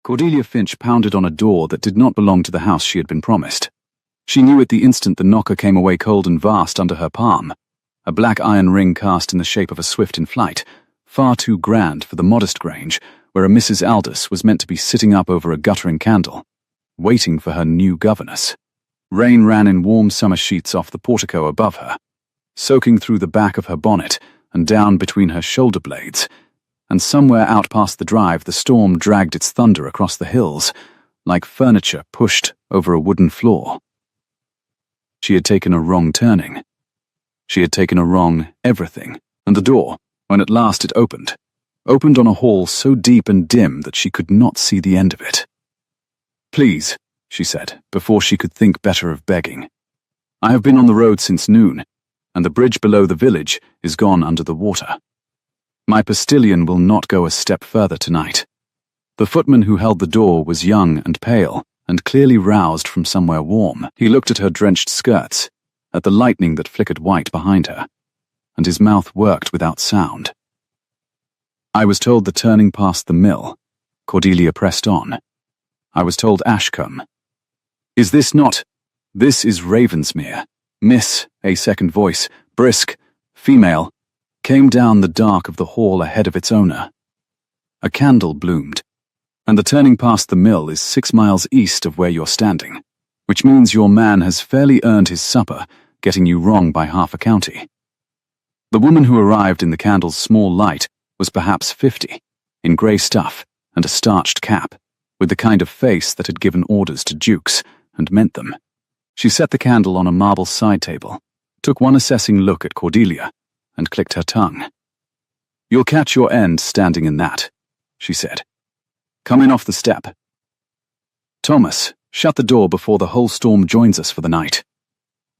Cordelia Finch pounded on a door that did not belong to the house she had been promised. She knew at the instant the knocker came away cold and vast under her palm, a black iron ring cast in the shape of a swift in flight, far too grand for the modest grange where a Mrs. Aldous was meant to be sitting up over a guttering candle, waiting for her new governess. Rain ran in warm summer sheets off the portico above her, soaking through the back of her bonnet and down between her shoulder blades, and somewhere out past the drive the storm dragged its thunder across the hills, like furniture pushed over a wooden floor. She had taken a wrong turning. She had taken a wrong everything, and the door, when at last it opened on a hall so deep and dim that she could not see the end of it. "Please," she said, before she could think better of begging. "I have been on the road since noon, and the bridge below the village is gone under the water. My postilion will not go a step further tonight." The footman who held the door was young and pale, and clearly roused from somewhere warm. He looked at her drenched skirts, at the lightning that flickered white behind her, and his mouth worked without sound. "I was told the turning past the mill." Cordelia pressed on. "I was told Ashcombe." "Is this not—" "This is Ravensmere, Miss," a second voice, brisk, female, came down the dark of the hall ahead of its owner. A candle bloomed, "and the turning past the mill is 6 miles east of where you're standing, which means your man has fairly earned his supper, getting you wrong by half a county." The woman who arrived in the candle's small light was perhaps 50, in grey stuff and a starched cap, with the kind of face that had given orders to dukes and meant them. She set the candle on a marble side table, took one assessing look at Cordelia, and clicked her tongue. "You'll catch your end standing in that," she said. "Come in off the step. Thomas, shut the door before the whole storm joins us for the night."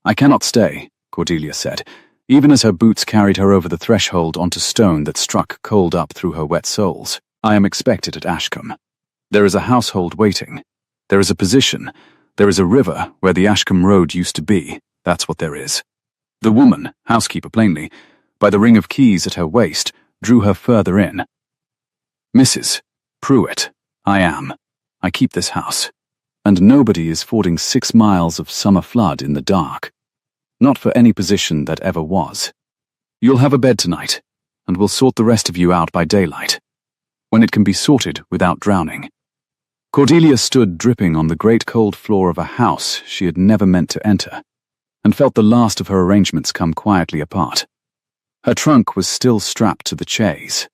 "I cannot stay," Cordelia said, even as her boots carried her over the threshold onto stone that struck cold up through her wet soles. "I am expected at Ashcombe. There is a household waiting. There is a position. There is a river where the Ashcombe Road used to be. That's what there is." The woman, housekeeper plainly, by the ring of keys at her waist, drew her further in. "Mrs. Pruitt, I am. I keep this house. And nobody is fording 6 miles of summer flood in the dark. Not for any position that ever was. You'll have a bed tonight, and we'll sort the rest of you out by daylight, when it can be sorted without drowning." Cordelia stood dripping on the great cold floor of a house she had never meant to enter, and felt the last of her arrangements come quietly apart. Her trunk was still strapped to the chaise.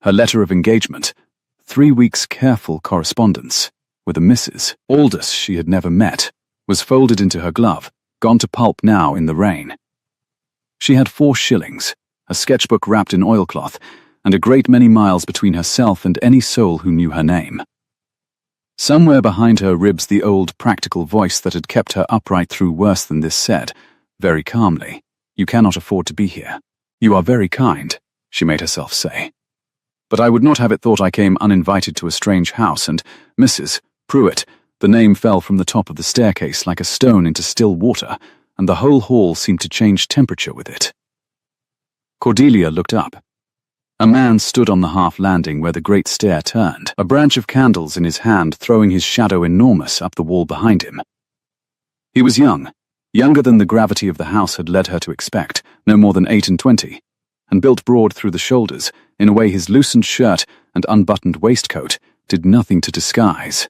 Her letter of engagement, 3 weeks' careful correspondence, with a Mrs. Aldous she had never met, was folded into her glove, gone to pulp now in the rain. She had 4 shillings, a sketchbook wrapped in oilcloth, and a great many miles between herself and any soul who knew her name. Somewhere behind her ribs the old practical voice that had kept her upright through worse than this said, very calmly, "You cannot afford to be here. You are very kind," she made herself say. "But I would not have it thought I came uninvited to a strange house, and Mrs. Pruitt," the name fell from the top of the staircase like a stone into still water, and the whole hall seemed to change temperature with it. Cordelia looked up. A man stood on the half-landing where the great stair turned, a branch of candles in his hand throwing his shadow enormous up the wall behind him. He was young, younger than the gravity of the house had led her to expect, no more than 28, and built broad through the shoulders, in a way his loosened shirt and unbuttoned waistcoat did nothing to disguise,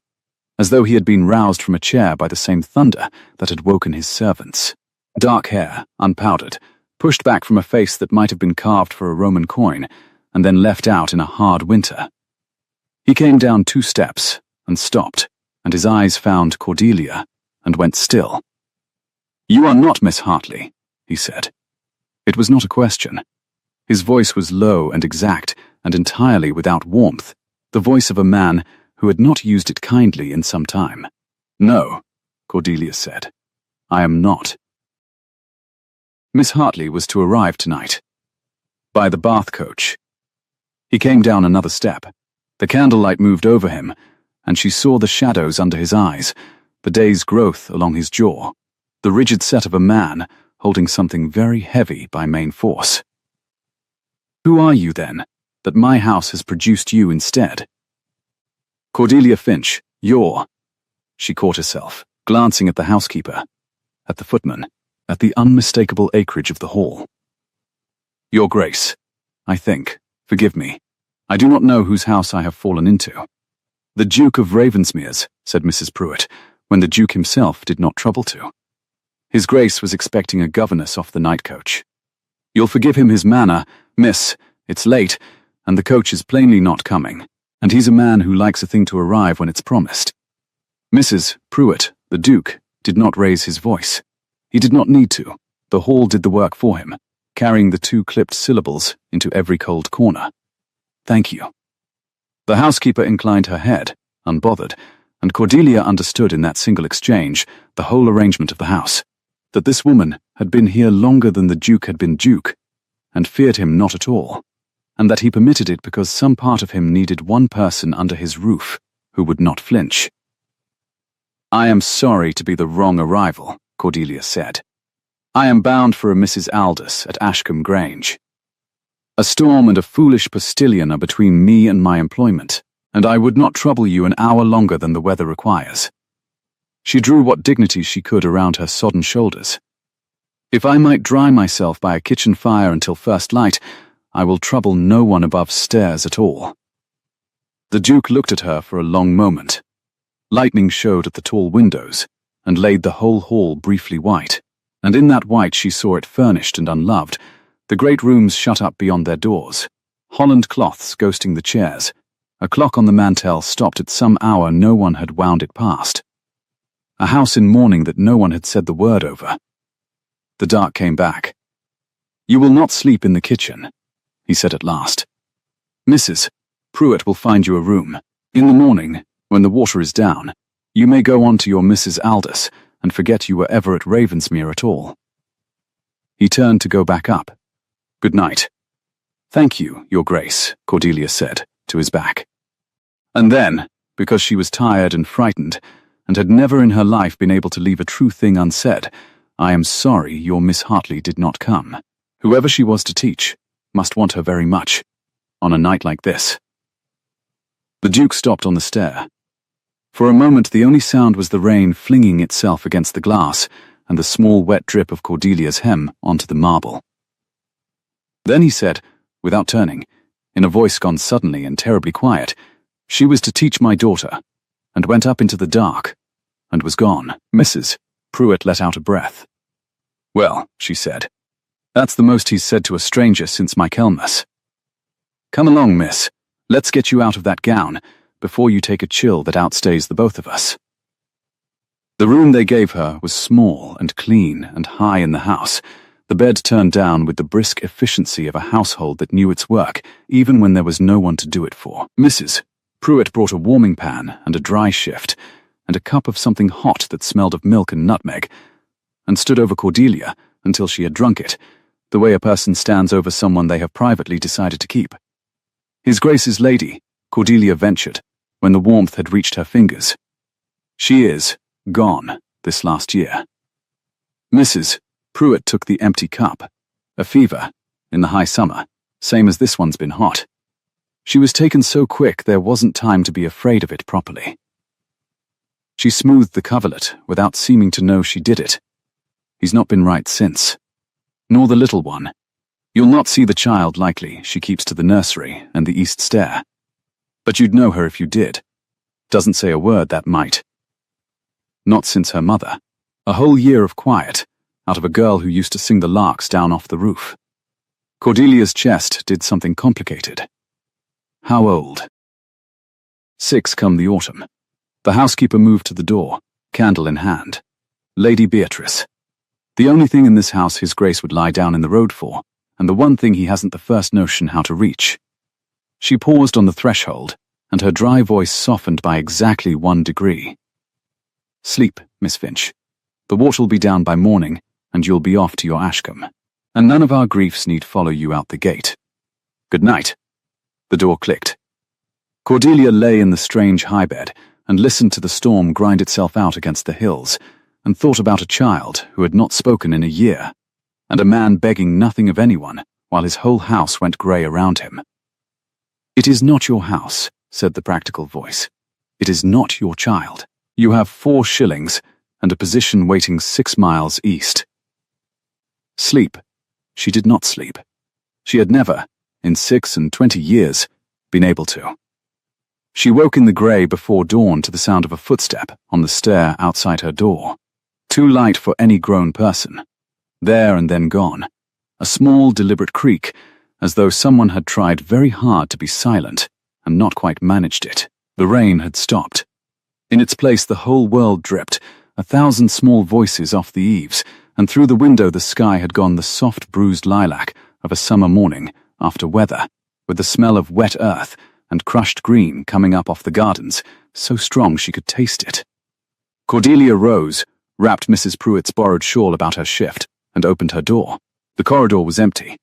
as though he had been roused from a chair by the same thunder that had woken his servants. Dark hair, unpowdered, pushed back from a face that might have been carved for a Roman coin, and then left out in a hard winter. He came down 2 steps, and stopped, and his eyes found Cordelia, and went still. "You are not Miss Hartley," he said. It was not a question. His voice was low and exact, and entirely without warmth, the voice of a man who had not used it kindly in some time. "No," Cordelia said. "I am not." Miss Hartley was to arrive tonight. By the bath coach. He came down another step. The candlelight moved over him, and she saw the shadows under his eyes, the day's growth along his jaw, the rigid set of a man holding something very heavy by main force. "Who are you, then, that my house has produced you instead?" Cordelia Finch, you're... She caught herself, glancing at the housekeeper, at the footman, at the unmistakable acreage of the hall. Your Grace, I think, forgive me. I do not know whose house I have fallen into. The Duke of Ravensmere's, said Mrs. Pruitt, when the Duke himself did not trouble to. His Grace was expecting a governess off the night coach. You'll forgive him his manner, miss, it's late, and the coach is plainly not coming, and he's a man who likes a thing to arrive when it's promised. Mrs. Pruitt, the Duke, did not raise his voice. He did not need to. The hall did the work for him, carrying the 2 clipped syllables into every cold corner. Thank you. The housekeeper inclined her head, unbothered, and Cordelia understood in that single exchange the whole arrangement of the house, that this woman had been here longer than the Duke had been Duke, and feared him not at all, and that he permitted it because some part of him needed one person under his roof who would not flinch. I am sorry to be the wrong arrival, Cordelia said. I am bound for a Mrs. Aldous at Ashcombe Grange. A storm and a foolish postilion are between me and my employment, and I would not trouble you an hour longer than the weather requires. She drew what dignity she could around her sodden shoulders. If I might dry myself by a kitchen fire until first light, I will trouble no one above stairs at all. The Duke looked at her for a long moment. Lightning showed at the tall windows, and laid the whole hall briefly white, and in that white she saw it furnished and unloved, the great rooms shut up beyond their doors, Holland cloths ghosting the chairs, a clock on the mantel stopped at some hour no one had wound it past, a house in mourning that no one had said the word over. The dark came back. You will not sleep in the kitchen, he said at last. Mrs. Pruitt will find you a room. In the morning, when the water is down, you may go on to your Mrs. Aldous and forget you were ever at Ravensmere at all. He turned to go back up. Good night. Thank you, Your Grace, Cordelia said, to his back. And then, because she was tired and frightened, and had never in her life been able to leave a true thing unsaid, I am sorry your Miss Hartley did not come. Whoever she was to teach must want her very much, on a night like this. The Duke stopped on the stair. For a moment the only sound was the rain flinging itself against the glass and the small wet drip of Cordelia's hem onto the marble. Then he said, without turning, in a voice gone suddenly and terribly quiet, she was to teach my daughter, and went up into the dark, and was gone. Mrs. Pruitt let out a breath. Well, she said, that's the most he's said to a stranger since Michaelmas. Come along, miss, let's get you out of that gown, before you take a chill that outstays the both of us. The room they gave her was small and clean and high in the house, the bed turned down with the brisk efficiency of a household that knew its work, even when there was no one to do it for. Mrs. Pruitt brought a warming pan and a dry shift, and a cup of something hot that smelled of milk and nutmeg, and stood over Cordelia until she had drunk it, the way a person stands over someone they have privately decided to keep. His Grace's lady, Cordelia ventured, when the warmth had reached her fingers. She is gone this last year. Mrs. Pruitt took the empty cup. A fever, in the high summer, same as this one's been hot. She was taken so quick there wasn't time to be afraid of it properly. She smoothed the coverlet without seeming to know she did it. He's not been right since. Nor the little one. You'll not see the child likely, she keeps to the nursery and the east stair. But you'd know her if you did. Doesn't say a word, that mite. Not since her mother. A whole year of quiet, out of a girl who used to sing the larks down off the roof. Cordelia's chest did something complicated. How old? 6 come the autumn. The housekeeper moved to the door, candle in hand. Lady Beatrice. The only thing in this house his Grace would lie down in the road for, and the one thing he hasn't the first notion how to reach. She paused on the threshold, and her dry voice softened by exactly 1 degree. Sleep, Miss Finch. The water'll be down by morning, and you'll be off to your Ashcombe, and none of our griefs need follow you out the gate. Good night. The door clicked. Cordelia lay in the strange high bed and listened to the storm grind itself out against the hills, and thought about a child who had not spoken in a year, and a man begging nothing of anyone while his whole house went grey around him. It is not your house, said the practical voice. It is not your child. You have 4 shillings and a position waiting 6 miles east. Sleep. She did not sleep. She had never, in 26 years, been able to. She woke in the grey before dawn to the sound of a footstep on the stair outside her door. Too light for any grown person. There and then gone. A small, deliberate creak, as though someone had tried very hard to be silent and not quite managed it. The rain had stopped. In its place the whole world dripped, 1,000 small voices off the eaves, and through the window the sky had gone the soft bruised lilac of a summer morning after weather, with the smell of wet earth and crushed green coming up off the gardens, so strong she could taste it. Cordelia rose, wrapped Mrs. Pruitt's borrowed shawl about her shift, and opened her door. The corridor was empty,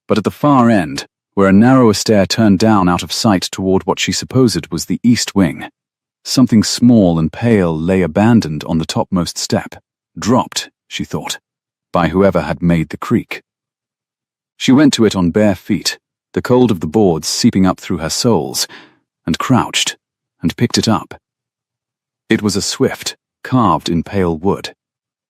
but at the far end, where a narrower stair turned down out of sight toward what she supposed was the east wing, something small and pale lay abandoned on the topmost step, dropped, she thought, by whoever had made the creak. She went to it on bare feet, the cold of the boards seeping up through her soles, and crouched, and picked it up. It was a swift, carved in pale wood.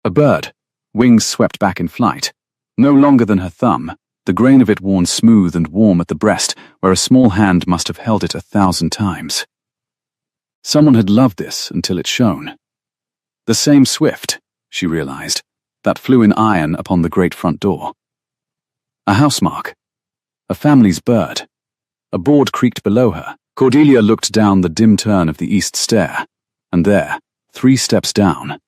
A bird, wings swept back in flight, no longer than her thumb, the grain of it worn smooth and warm at the breast where a small hand must have held it 1,000 times. Someone had loved this until it shone. The same swift, she realized, that flew in iron upon the great front door. A housemark. A family's bird. A board creaked below her. Cordelia looked down the dim turn of the east stair, and there, 3 steps down,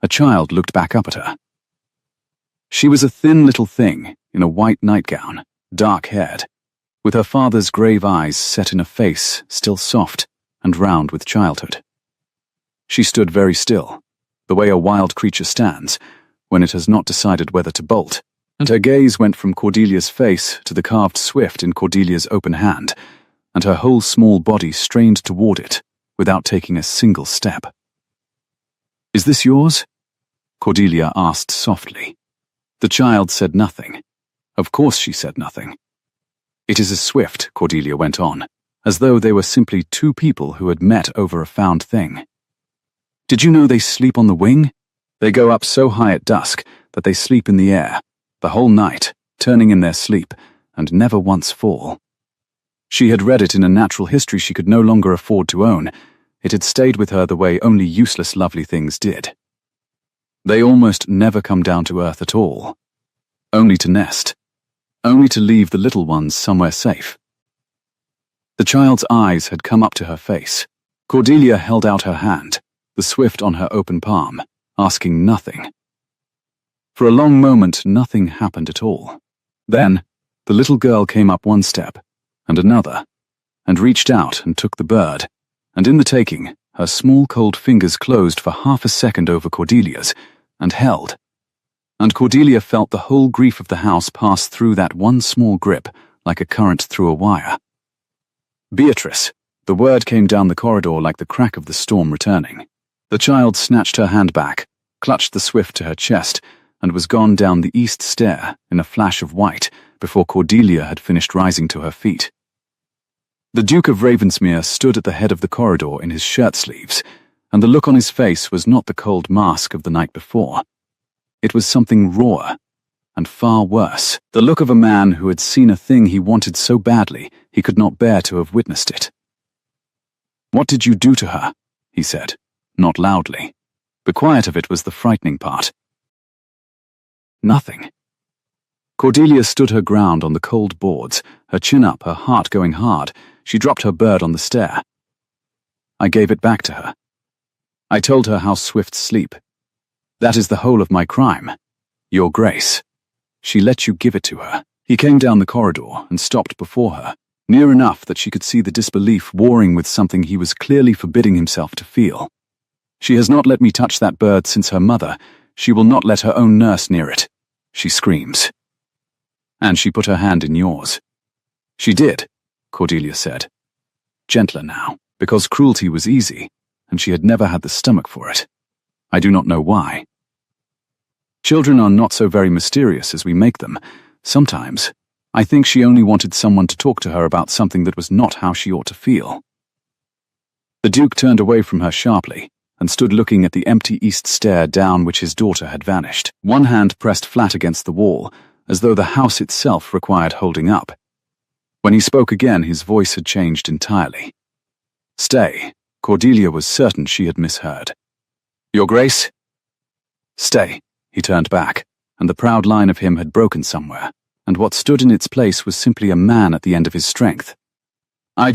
a child looked back up at her. She was a thin little thing in a white nightgown, dark-haired, with her father's grave eyes set in a face still soft and round with childhood. She stood very still, the way a wild creature stands when it has not decided whether to bolt, and her gaze went from Cordelia's face to the carved swift in Cordelia's open hand, and her whole small body strained toward it without taking a single step. "Is this yours?" Cordelia asked softly. The child said nothing. Of course she said nothing. "It is a swift," Cordelia went on, as though they were simply 2 people who had met over a found thing. "Did you know they sleep on the wing? They go up so high at dusk that they sleep in the air, the whole night, turning in their sleep, and never once fall." She had read it in a natural history she could no longer afford to own. It had stayed with her the way only useless lovely things did. They almost never come down to earth at all. Only to nest. Only to leave the little ones somewhere safe. The child's eyes had come up to her face. Cordelia held out her hand, the swift on her open palm, asking nothing. For a long moment, nothing happened at all. Then, the little girl came up 1 step, and another, and reached out and took the bird, and in the taking, her small cold fingers closed for half a second over Cordelia's, and held. And Cordelia felt the whole grief of the house pass through that one small grip, like a current through a wire. "Beatrice!" The word came down the corridor like the crack of the storm returning. The child snatched her hand back, clutched the swift to her chest, and was gone down the east stair in a flash of white before Cordelia had finished rising to her feet. The Duke of Ravensmere stood at the head of the corridor in his shirt-sleeves, and the look on his face was not the cold mask of the night before. It was something rawer, and far worse, the look of a man who had seen a thing he wanted so badly he could not bear to have witnessed it. "What did you do to her?" he said, not loudly. The quiet of it was the frightening part. "Nothing." Cordelia stood her ground on the cold boards, her chin up, her heart going hard. She dropped her bird on the stair. "I gave it back to her. I told her how swifts sleep. That is the whole of my crime. Your Grace. She let you give it to her." He came down the corridor and stopped before her, near enough that she could see the disbelief warring with something he was clearly forbidding himself to feel. "She has not let me touch that bird since her mother. She will not let her own nurse near it," she screams. "And she put her hand in yours." "She did," Cordelia said. Gentler now, because cruelty was easy, and she had never had the stomach for it. "I do not know why. Children are not so very mysterious as we make them. Sometimes, I think she only wanted someone to talk to her about something that was not how she ought to feel." The Duke turned away from her sharply and stood looking at the empty east stair down which his daughter had vanished, one hand pressed flat against the wall, as though the house itself required holding up. When he spoke again, his voice had changed entirely. "Stay." Cordelia was certain she had misheard. "Your Grace?" "Stay." He turned back, and the proud line of him had broken somewhere, and what stood in its place was simply a man at the end of his strength. "I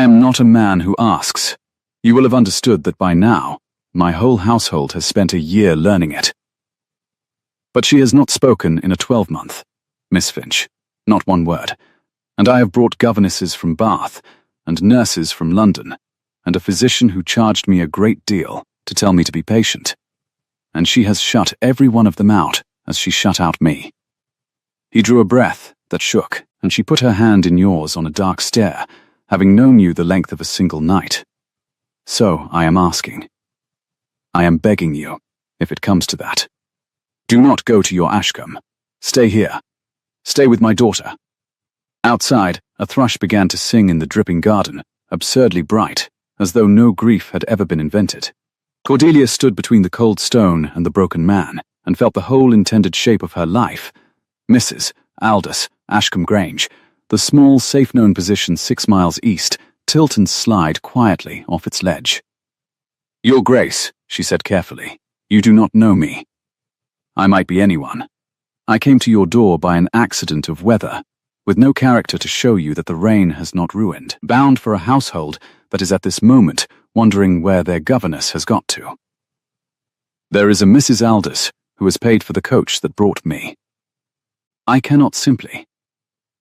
am not a man who asks. You will have understood that by now. My whole household has spent a year learning it." But she has not spoken in a 12-month, Miss Finch, not one word, and I have brought governesses from Bath, and nurses from London, and a physician who charged me a great deal to tell me to be patient, and she has shut every one of them out as she shut out me. He drew a breath that shook, and she put her hand in yours on a dark stair, having known you the length of a single night. So I am asking. I am begging you, if it comes to that. Do not go to your ashcombe. Stay here. Stay with my daughter. Outside, a thrush began to sing in the dripping garden, absurdly bright, as though no grief had ever been invented. Cordelia stood between the cold stone and the broken man, and felt the whole intended shape of her life. Mrs. Aldous, Ashcombe Grange, the small, safe-known position 6 miles east, tilt and slide quietly off its ledge. "Your Grace," she said carefully, "you do not know me. I might be anyone. I came to your door by an accident of weather, with no character to show you that the rain has not ruined, bound for a household that is at this moment wondering where their governess has got to. There is a Mrs. Aldous who has paid for the coach that brought me. I cannot simply.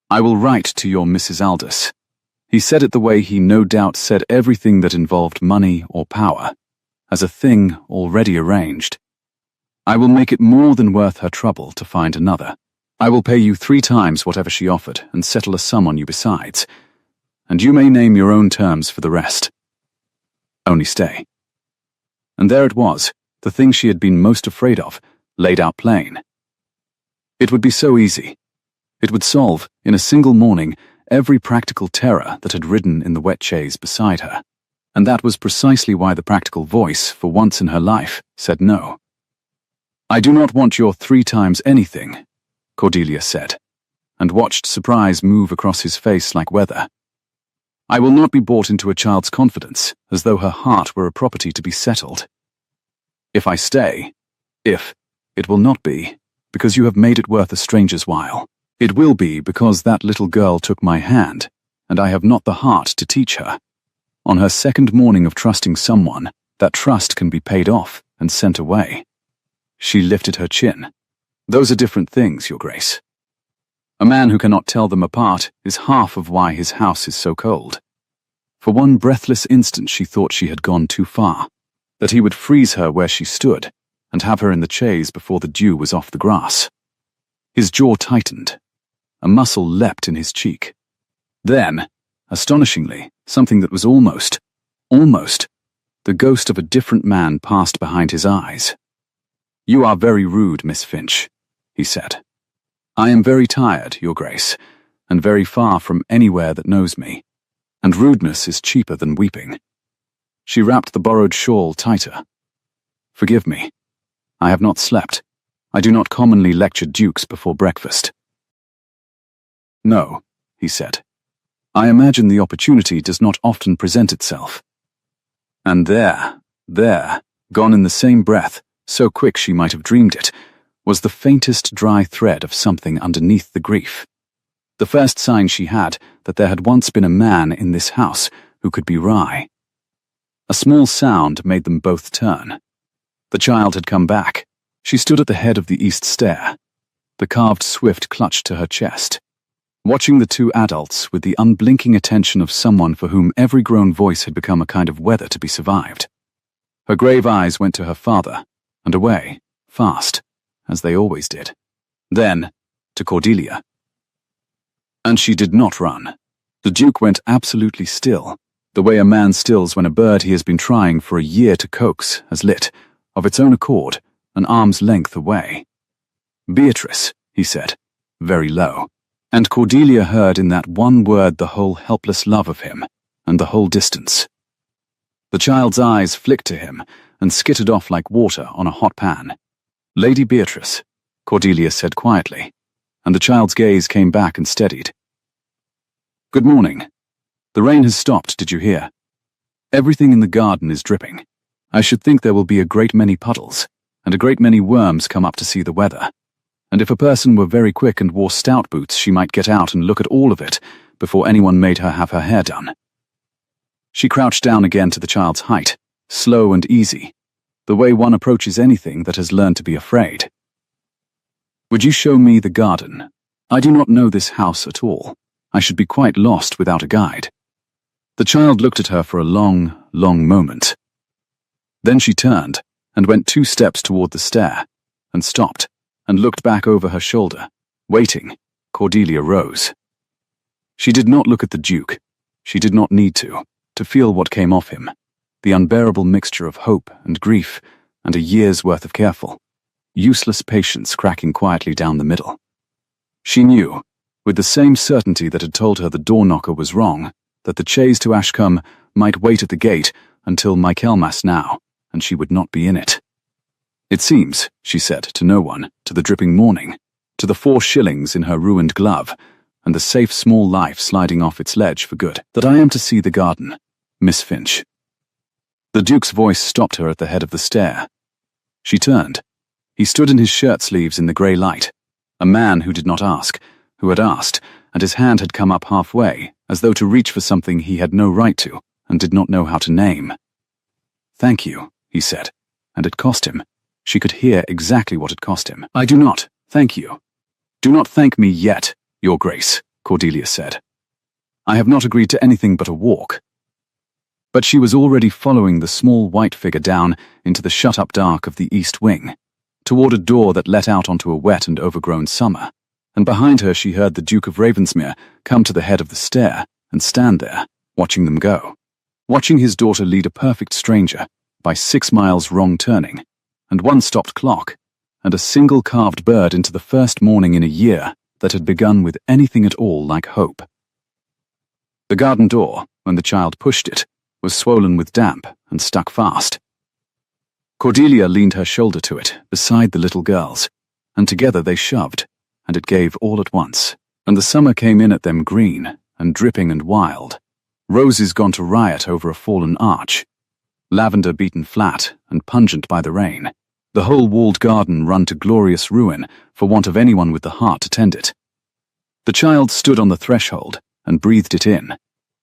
I will write to your Mrs. Aldous." He said it the way he no doubt said everything that involved money or power, as a thing already arranged. "I will make it more than worth her trouble to find another. I will pay you 3 times whatever she offered and settle a sum on you besides, and you may name your own terms for the rest. Only stay." And there it was, the thing she had been most afraid of, laid out plain. It would be so easy. It would solve, in a single morning, every practical terror that had ridden in the wet chaise beside her, and that was precisely why the practical voice, for once in her life, said no. "I do not want your 3 times anything," Cordelia said, and watched surprise move across his face like weather. "I will not be bought into a child's confidence, as though her heart were a property to be settled. If I stay, it will not be because you have made it worth a stranger's while. It will be because that little girl took my hand, and I have not the heart to teach her. On her second morning of trusting someone, that trust can be paid off and sent away." She lifted her chin. "Those are different things, Your Grace. A man who cannot tell them apart is half of why his house is so cold." For one breathless instant she thought she had gone too far, that he would freeze her where she stood, and have her in the chaise before the dew was off the grass. His jaw tightened. A muscle leapt in his cheek. Then, astonishingly, something that was almost, the ghost of a different man passed behind his eyes. "You are very rude, Miss Finch," he said. "I am very tired, Your Grace, and very far from anywhere that knows me, and rudeness is cheaper than weeping." She wrapped the borrowed shawl tighter. "Forgive me. I have not slept. I do not commonly lecture dukes before breakfast." "No," he said. "I imagine the opportunity does not often present itself." And there, gone in the same breath, so quick she might have dreamed it, was the faintest dry thread of something underneath the grief. The first sign she had that there had once been a man in this house who could be wry. A small sound made them both turn. The child had come back. She stood at the head of the east stair, the carved swift clutched to her chest, watching the 2 adults with the unblinking attention of someone for whom every grown voice had become a kind of weather to be survived. Her grave eyes went to her father, and away, fast, as they always did. Then, to Cordelia. And she did not run. The Duke went absolutely still, the way a man stills when a bird he has been trying for a year to coax has lit, of its own accord, an arm's length away. "Beatrice," he said, very low, and Cordelia heard in that one word the whole helpless love of him, and the whole distance. The child's eyes flicked to him and skittered off like water on a hot pan. "Lady Beatrice," Cordelia said quietly, and the child's gaze came back and steadied. "Good morning. The rain has stopped, did you hear? Everything in the garden is dripping. I should think there will be a great many puddles, and a great many worms come up to see the weather. And if a person were very quick and wore stout boots, she might get out and look at all of it before anyone made her have her hair done." She crouched down again to the child's height, slow and easy, the way one approaches anything that has learned to be afraid. "Would you show me the garden? I do not know this house at all. I should be quite lost without a guide." The child looked at her for a long, long moment. Then she turned and went 2 steps toward the stair, and stopped, and looked back over her shoulder. Waiting, Cordelia rose. She did not look at the Duke. She did not need to feel what came off him, the unbearable mixture of hope and grief, and a year's worth of careful, useless patience cracking quietly down the middle. She knew, with the same certainty that had told her the door knocker was wrong, that the chaise to Ashcombe might wait at the gate until Michaelmas now, and she would not be in it. "It seems," she said to no one, to the dripping morning, to the 4 shillings in her ruined glove, and the safe small life sliding off its ledge for good, "that I am to see the garden, Miss Finch." The Duke's voice stopped her at the head of the stair. She turned. He stood in his shirt sleeves in the grey light, a man who did not ask, who had asked, and his hand had come up halfway, as though to reach for something he had no right to, and did not know how to name. "Thank you," he said, and it cost him. She could hear exactly what it cost him. "I do not, thank you. Do not thank me yet, Your Grace," Cordelia said. "I have not agreed to anything but a walk." But she was already following the small white figure down into the shut-up dark of the east wing, toward a door that let out onto a wet and overgrown summer, and behind her she heard the Duke of Ravensmere come to the head of the stair and stand there, watching them go, watching his daughter lead a perfect stranger by 6 miles wrong turning, and 1 stopped clock, and a single carved bird into the first morning in a year that had begun with anything at all like hope. The garden door, when the child pushed it, was swollen with damp and stuck fast. Cordelia leaned her shoulder to it beside the little girl's, and together they shoved, and it gave all at once, and the summer came in at them green and dripping and wild, roses gone to riot over a fallen arch, lavender beaten flat and pungent by the rain, the whole walled garden run to glorious ruin for want of anyone with the heart to tend it. The child stood on the threshold and breathed it in,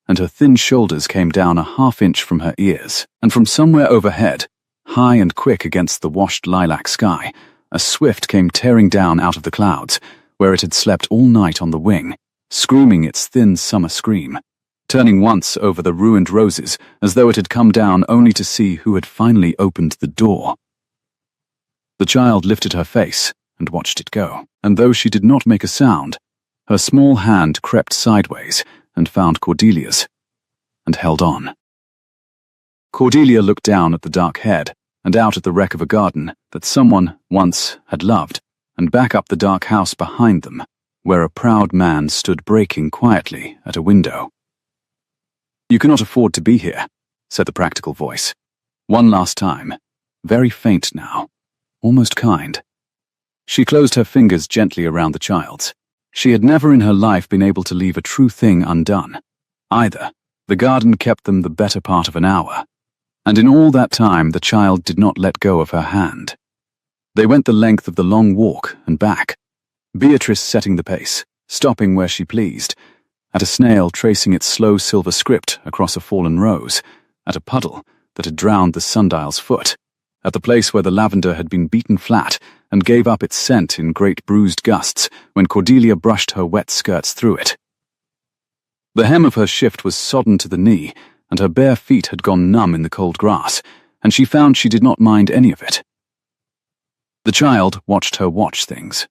and her thin shoulders came down a half-inch from her ears, and from somewhere overhead, high and quick against the washed lilac sky, a swift came tearing down out of the clouds, where it had slept all night on the wing, screaming its thin summer scream, turning once over the ruined roses as though it had come down only to see who had finally opened the door. The child lifted her face and watched it go, and though she did not make a sound, her small hand crept sideways and found Cordelia's, and held on. Cordelia looked down at the dark head and out at the wreck of a garden that someone once had loved, and back up the dark house behind them, where a proud man stood breaking quietly at a window. "You cannot afford to be here," said the practical voice. One last time, very faint now, almost kind. She closed her fingers gently around the child's. She had never in her life been able to leave a true thing undone. Either, the garden kept them the better part of an hour, and in all that time the child did not let go of her hand. They went the length of the long walk and back, Beatrice setting the pace, stopping where she pleased, at a snail tracing its slow silver script across a fallen rose, at a puddle that had drowned the sundial's foot, at the place where the lavender had been beaten flat and gave up its scent in great bruised gusts when Cordelia brushed her wet skirts through it. The hem of her shift was sodden to the knee, and her bare feet had gone numb in the cold grass, and she found she did not mind any of it. The child watched her watch things.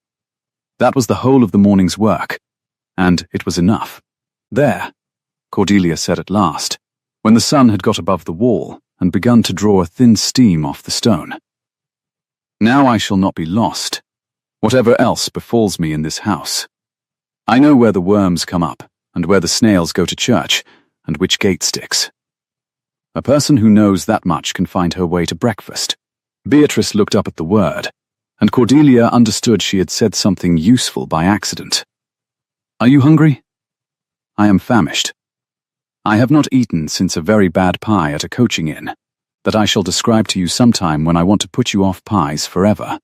That was the whole of the morning's work, and it was enough. "There," Cordelia said at last, when the sun had got above the wall and begun to draw a thin steam off the stone. "Now I shall not be lost, whatever else befalls me in this house. I know where the worms come up, and where the snails go to church, and which gate sticks." A person who knows that much can find her way to breakfast. Beatrice looked up at the word, and Cordelia understood she had said something useful by accident. "Are you hungry?" "I am famished. I have not eaten since a very bad pie at a coaching inn, that I shall describe to you sometime when I want to put you off pies forever."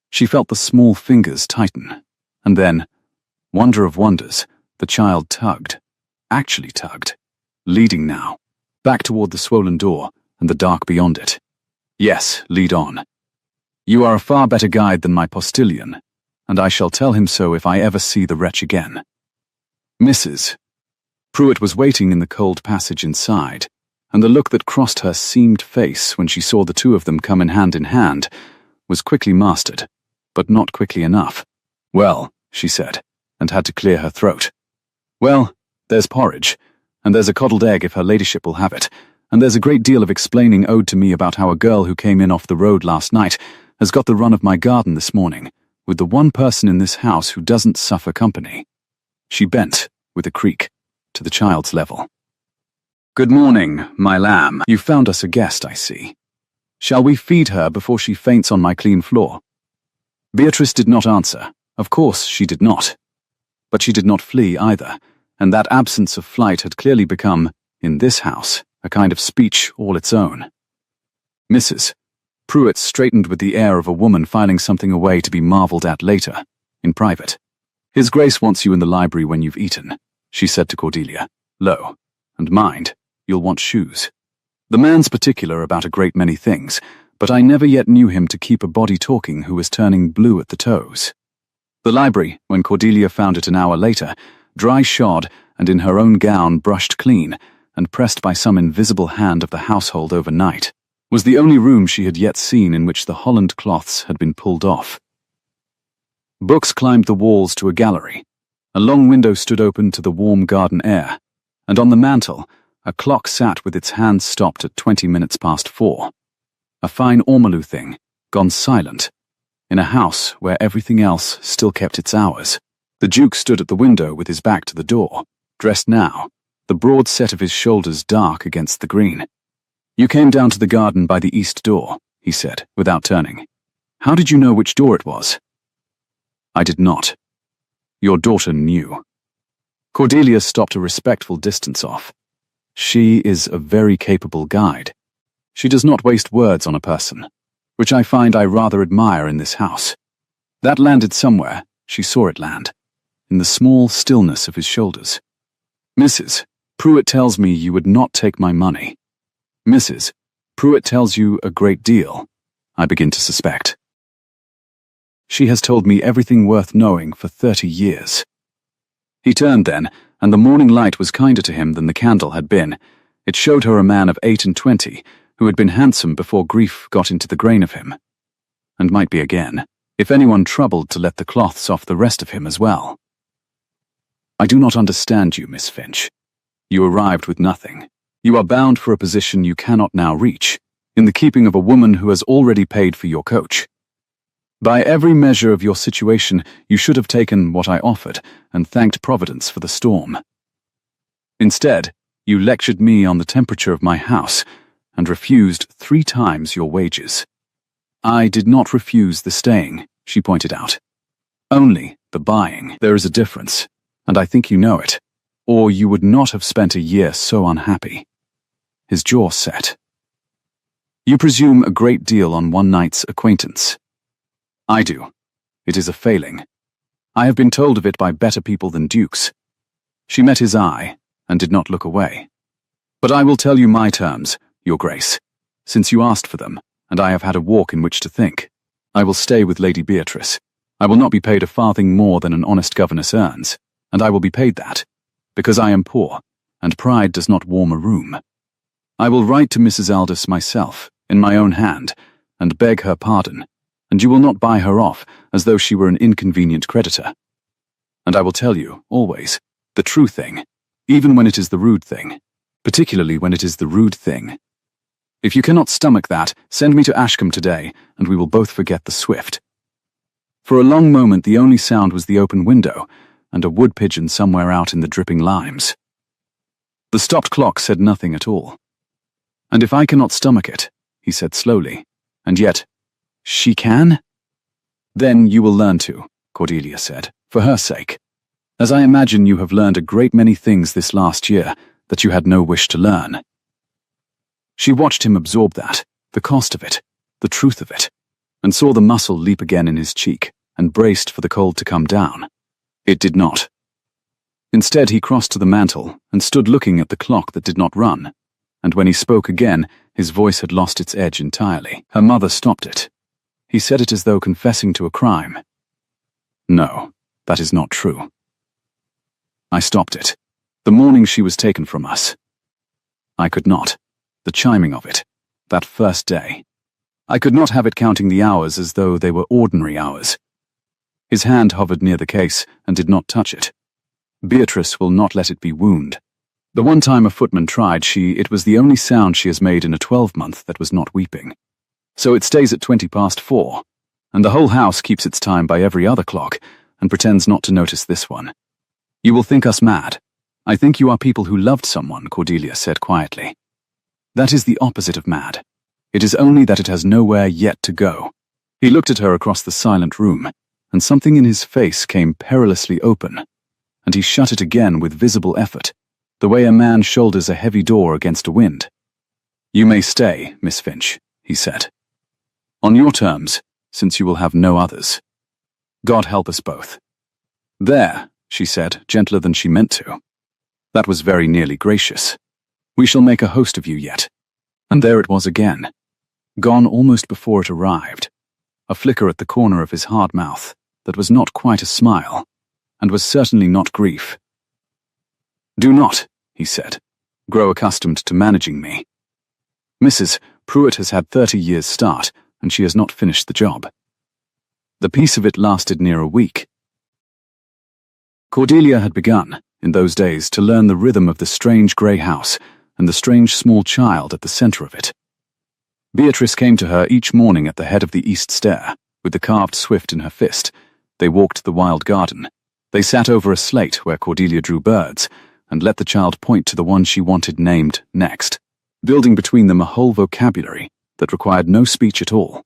She felt the small fingers tighten, and then, wonder of wonders, the child tugged, actually tugged, leading now, back toward the swollen door and the dark beyond it. "Yes, lead on. You are a far better guide than my postilion, and I shall tell him so if I ever see the wretch again." Mrs. Pruitt was waiting in the cold passage inside, and the look that crossed her seamed face when she saw the two of them come in hand, was quickly mastered, but not quickly enough. "Well," she said, and had to clear her throat. "Well, there's porridge, and there's a coddled egg if her ladyship will have it, and there's a great deal of explaining owed to me about how a girl who came in off the road last night has got the run of my garden this morning, with the one person in this house who doesn't suffer company." She bent, with a creak, to the child's level. "Good morning, my lamb. You found us a guest, I see. Shall we feed her before she faints on my clean floor?" Beatrice did not answer. Of course she did not. But she did not flee either, and that absence of flight had clearly become, in this house, a kind of speech all its own. Mrs. Pruitt straightened with the air of a woman filing something away to be marvelled at later, in private. "His Grace wants you in the library when you've eaten," she said to Cordelia, low. "And mind, you'll want shoes. The man's particular about a great many things, but I never yet knew him to keep a body talking who was turning blue at the toes." The library, when Cordelia found it an hour later, dry shod and in her own gown brushed clean and pressed by some invisible hand of the household overnight, was the only room she had yet seen in which the Holland cloths had been pulled off. Books climbed the walls to a gallery. A long window stood open to the warm garden air, and on the mantel, a clock sat with its hands stopped at 20 minutes past 4. A fine ormolu thing, gone silent, in a house where everything else still kept its hours. The Duke stood at the window with his back to the door, dressed now, the broad set of his shoulders dark against the green. "You came down to the garden by the east door," he said, without turning. "How did you know which door it was?" "I did not. Your daughter knew." Cordelia stopped a respectful distance off. She is a very capable guide. She does not waste words on a person, which I find I rather admire in this house. That landed somewhere, she saw it land, in the small stillness of his shoulders. "Mrs. Pruitt tells me you would not take my money. Mrs. Pruitt tells you a great deal, I begin to suspect. She has told me everything worth knowing for 30 years. He turned then, and the morning light was kinder to him than the candle had been. It showed her a man of 28, who had been handsome before grief got into the grain of him, and might be again, if anyone troubled to let the cloths off the rest of him as well. "I do not understand you, Miss Finch. You arrived with nothing. You are bound for a position you cannot now reach, in the keeping of a woman who has already paid for your coach. By every measure of your situation, you should have taken what I offered and thanked Providence for the storm. Instead, you lectured me on the temperature of my house and refused 3 times your wages." "I did not refuse the staying," she pointed out. "Only the buying. There is a difference, and I think you know it, or you would not have spent a year so unhappy." His jaw set. "You presume a great deal on one night's acquaintance." "I do. It is a failing. I have been told of it by better people than dukes." She met his eye and did not look away. "But I will tell you my terms, Your Grace, since you asked for them, and I have had a walk in which to think. I will stay with Lady Beatrice. I will not be paid a farthing more than an honest governess earns, and I will be paid that, because I am poor, and pride does not warm a room. I will write to Mrs. Aldous myself, in my own hand, and beg her pardon, and you will not buy her off as though she were an inconvenient creditor. And I will tell you, always, the true thing, even when it is the rude thing, particularly when it is the rude thing. If you cannot stomach that, send me to Ashcombe today, and we will both forget the Swift." For a long moment the only sound was the open window, and a wood pigeon somewhere out in the dripping limes. The stopped clock said nothing at all. And if I cannot stomach it, he said slowly, and yet, she can? Then you will learn to, Cordelia said, for her sake. As I imagine you have learned a great many things this last year that you had no wish to learn. She watched him absorb that, the cost of it, the truth of it, and saw the muscle leap again in his cheek and braced for the cold to come down. It did not. Instead, he crossed to the mantel and stood looking at the clock that did not run, and when he spoke again, his voice had lost its edge entirely. Her mother stopped it. He said it as though confessing to a crime. No, that is not true. I stopped it. The morning she was taken from us. I could not. The chiming of it. That first day. I could not have it counting the hours as though they were ordinary hours. His hand hovered near the case and did not touch it. Beatrice will not let it be wound. The one time a footman tried, it was the only sound she has made in a 12-month that was not weeping. So it stays at 4:20, and the whole house keeps its time by every other clock and pretends not to notice this one. You will think us mad. I think you are people who loved someone, Cordelia said quietly. That is the opposite of mad. It is only that it has nowhere yet to go. He looked at her across the silent room, and something in his face came perilously open, and he shut it again with visible effort, the way a man shoulders a heavy door against a wind. You may stay, Miss Finch, he said. On your terms, since you will have no others. God help us both. There, she said, gentler than she meant to. That was very nearly gracious. We shall make a host of you yet. And there it was again, gone almost before it arrived, a flicker at the corner of his hard mouth that was not quite a smile, and was certainly not grief. Do not, he said, grow accustomed to managing me. Mrs. Pruitt has had 30 years' start, and she has not finished the job. The piece of it lasted near a week. Cordelia had begun, in those days, to learn the rhythm of the strange grey house and the strange small child at the centre of it. Beatrice came to her each morning at the head of the east stair, with the carved swift in her fist. They walked the wild garden. They sat over a slate where Cordelia drew birds, and let the child point to the one she wanted named next, building between them a whole vocabulary that required no speech at all.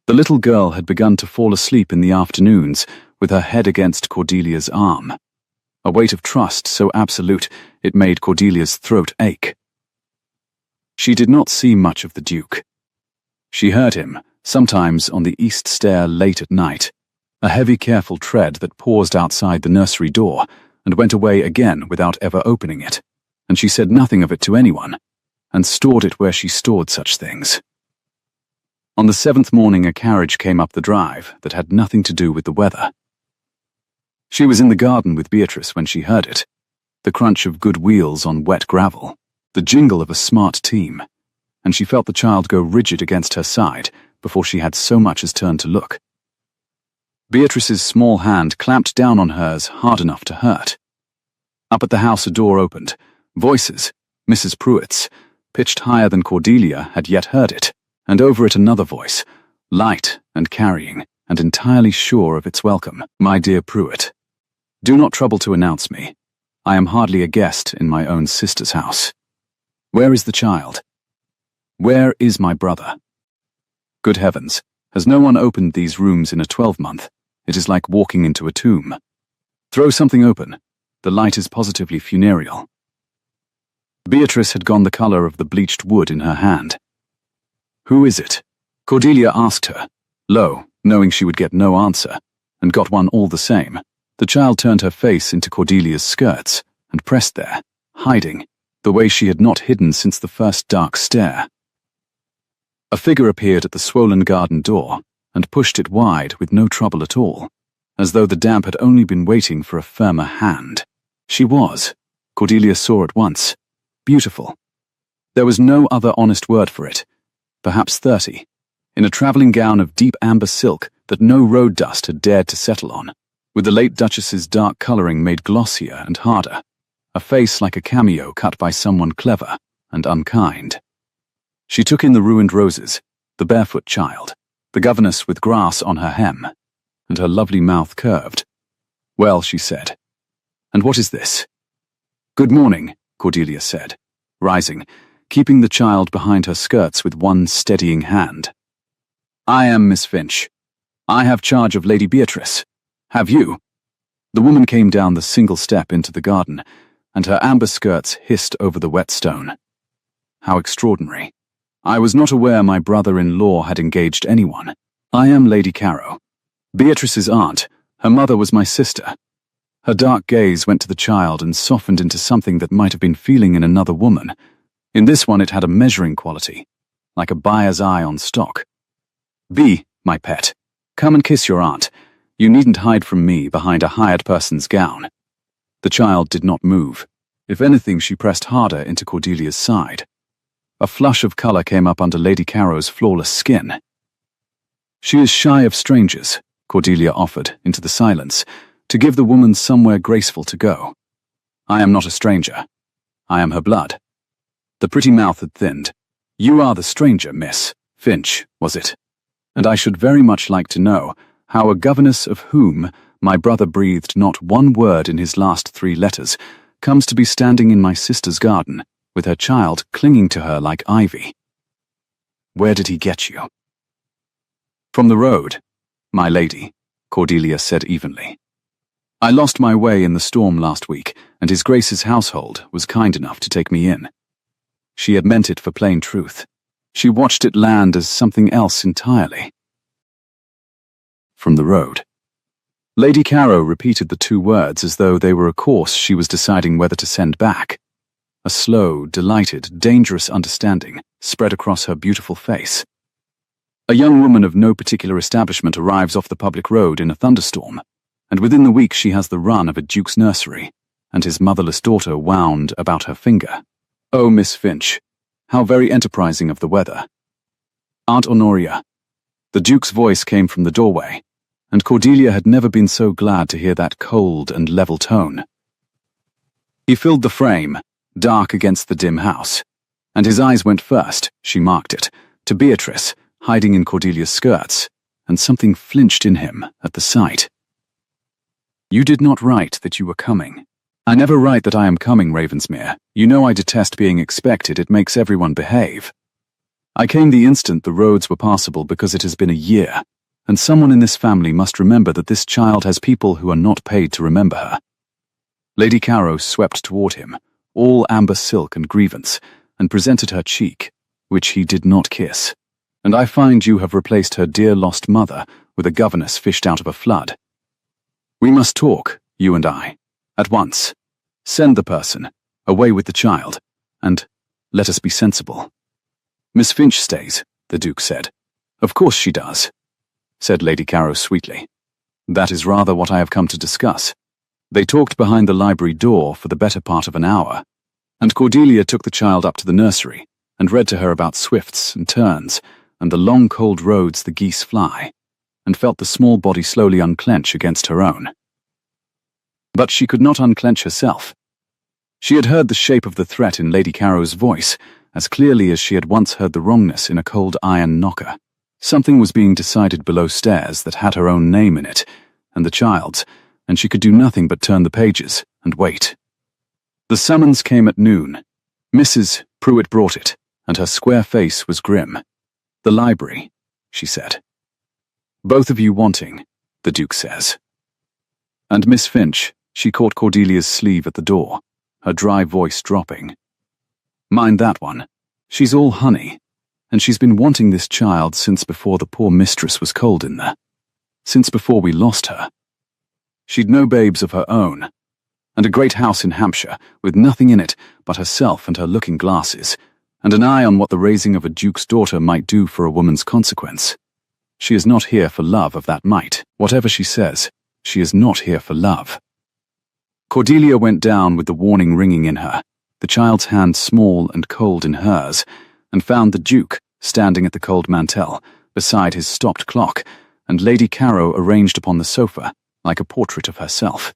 The little girl had begun to fall asleep in the afternoons with her head against Cordelia's arm, a weight of trust so absolute it made Cordelia's throat ache. She did not see much of the Duke. She heard him, sometimes on the east stair late at night, a heavy careful tread that paused outside the nursery door and went away again without ever opening it, and she said nothing of it to anyone, and stored it where she stored such things. On the 7th morning a carriage came up the drive that had nothing to do with the weather. She was in the garden with Beatrice when she heard it, the crunch of good wheels on wet gravel, the jingle of a smart team, and she felt the child go rigid against her side before she had so much as turned to look. Beatrice's small hand clamped down on hers hard enough to hurt. Up at the house a door opened. Voices, Mrs. Pruitt's, pitched higher than Cordelia had yet heard it, and over it another voice, light and carrying, and entirely sure of its welcome. My dear Pruitt, do not trouble to announce me. I am hardly a guest in my own sister's house. Where is the child? Where is my brother? Good heavens, has no one opened these rooms in a 12-month? It is like walking into a tomb. Throw something open. The light is positively funereal. Beatrice had gone the colour of the bleached wood in her hand. Who is it? Cordelia asked her, low, knowing she would get no answer, and got one all the same. The child turned her face into Cordelia's skirts and pressed there, hiding, the way she had not hidden since the first dark stare. A figure appeared at the swollen garden door and pushed it wide with no trouble at all, as though the damp had only been waiting for a firmer hand. She was, Cordelia saw at once, beautiful. There was no other honest word for it. Perhaps 30, in a travelling gown of deep amber silk that no road dust had dared to settle on, with the late Duchess's dark colouring made glossier and harder, a face like a cameo cut by someone clever and unkind. She took in the ruined roses, the barefoot child, the governess with grass on her hem, and her lovely mouth curved. Well, she said, and what is this? Good morning, Cordelia said, rising, keeping the child behind her skirts with one steadying hand. "I am Miss Finch. I have charge of Lady Beatrice. Have you?" The woman came down the single step into the garden, and her amber skirts hissed over the wet stone. How extraordinary. I was not aware my brother-in-law had engaged anyone. "I am Lady Caro. Beatrice's aunt. Her mother was my sister." Her dark gaze went to the child and softened into something that might have been feeling in another woman. In this one it had a measuring quality, like a buyer's eye on stock. "Bee, my pet, come and kiss your aunt. You needn't hide from me behind a hired person's gown." The child did not move. If anything, she pressed harder into Cordelia's side. A flush of color came up under Lady Caro's flawless skin. "She is shy of strangers," Cordelia offered into the silence, to give the woman somewhere graceful to go. "I am not a stranger. I am her blood." The pretty mouth had thinned. "You are the stranger, Miss Finch, was it? And I should very much like to know how a governess of whom my brother breathed not one word in his last 3 letters comes to be standing in my sister's garden, with her child clinging to her like ivy. Where did he get you?" "From the road, my lady," Cordelia said evenly. "I lost my way in the storm last week, and His Grace's household was kind enough to take me in." She had meant it for plain truth. She watched it land as something else entirely. "From the road." Lady Caro repeated the 2 words as though they were a course she was deciding whether to send back. A slow, delighted, dangerous understanding spread across her beautiful face. A young woman of no particular establishment arrives off the public road in a thunderstorm, and within the week she has the run of a duke's nursery, and his motherless daughter wound about her finger. "Oh, Miss Finch, how very enterprising of the weather." "Aunt Honoria." The duke's voice came from the doorway, and Cordelia had never been so glad to hear that cold and level tone. He filled the frame, dark against the dim house, and his eyes went first, she marked it, to Beatrice, hiding in Cordelia's skirts, and something flinched in him at the sight. "You did not write that you were coming." "I never write that I am coming, Ravensmere. You know I detest being expected. It makes everyone behave. I came the instant the roads were passable because it has been a year, and someone in this family must remember that this child has people who are not paid to remember her." Lady Caro swept toward him, all amber silk and grievance, and presented her cheek, which he did not kiss. "And I find you have replaced her dear lost mother with a governess fished out of a flood. We must talk, you and I. At once. Send the person, away with the child, and let us be sensible." "Miss Finch stays," the Duke said. "Of course she does," said Lady Caro sweetly. "That is rather what I have come to discuss." They talked behind the library door for the better part of an hour, and Cordelia took the child up to the nursery and read to her about swifts and terns and the long cold roads the geese fly, and felt the small body slowly unclench against her own. But she could not unclench herself. She had heard the shape of the threat in Lady Caro's voice as clearly as she had once heard the wrongness in a cold iron knocker. Something was being decided below stairs that had her own name in it, and the child's, and she could do nothing but turn the pages and wait. The summons came at noon. Mrs. Pruitt brought it, and her square face was grim. "The library," she said. "Both of you wanting, the Duke says." "And Miss Finch," she caught Cordelia's sleeve at the door, her dry voice dropping. "Mind that one. She's all honey, and she's been wanting this child since before the poor mistress was cold in there. Since before we lost her. She'd no babes of her own, and a great house in Hampshire, with nothing in it but herself and her looking-glasses, and an eye on what the raising of a duke's daughter might do for a woman's consequence. She is not here for love of that might. Whatever she says, she is not here for love." Cordelia went down with the warning ringing in her, the child's hand small and cold in hers, and found the Duke standing at the cold mantel, beside his stopped clock, and Lady Caro arranged upon the sofa, like a portrait of herself.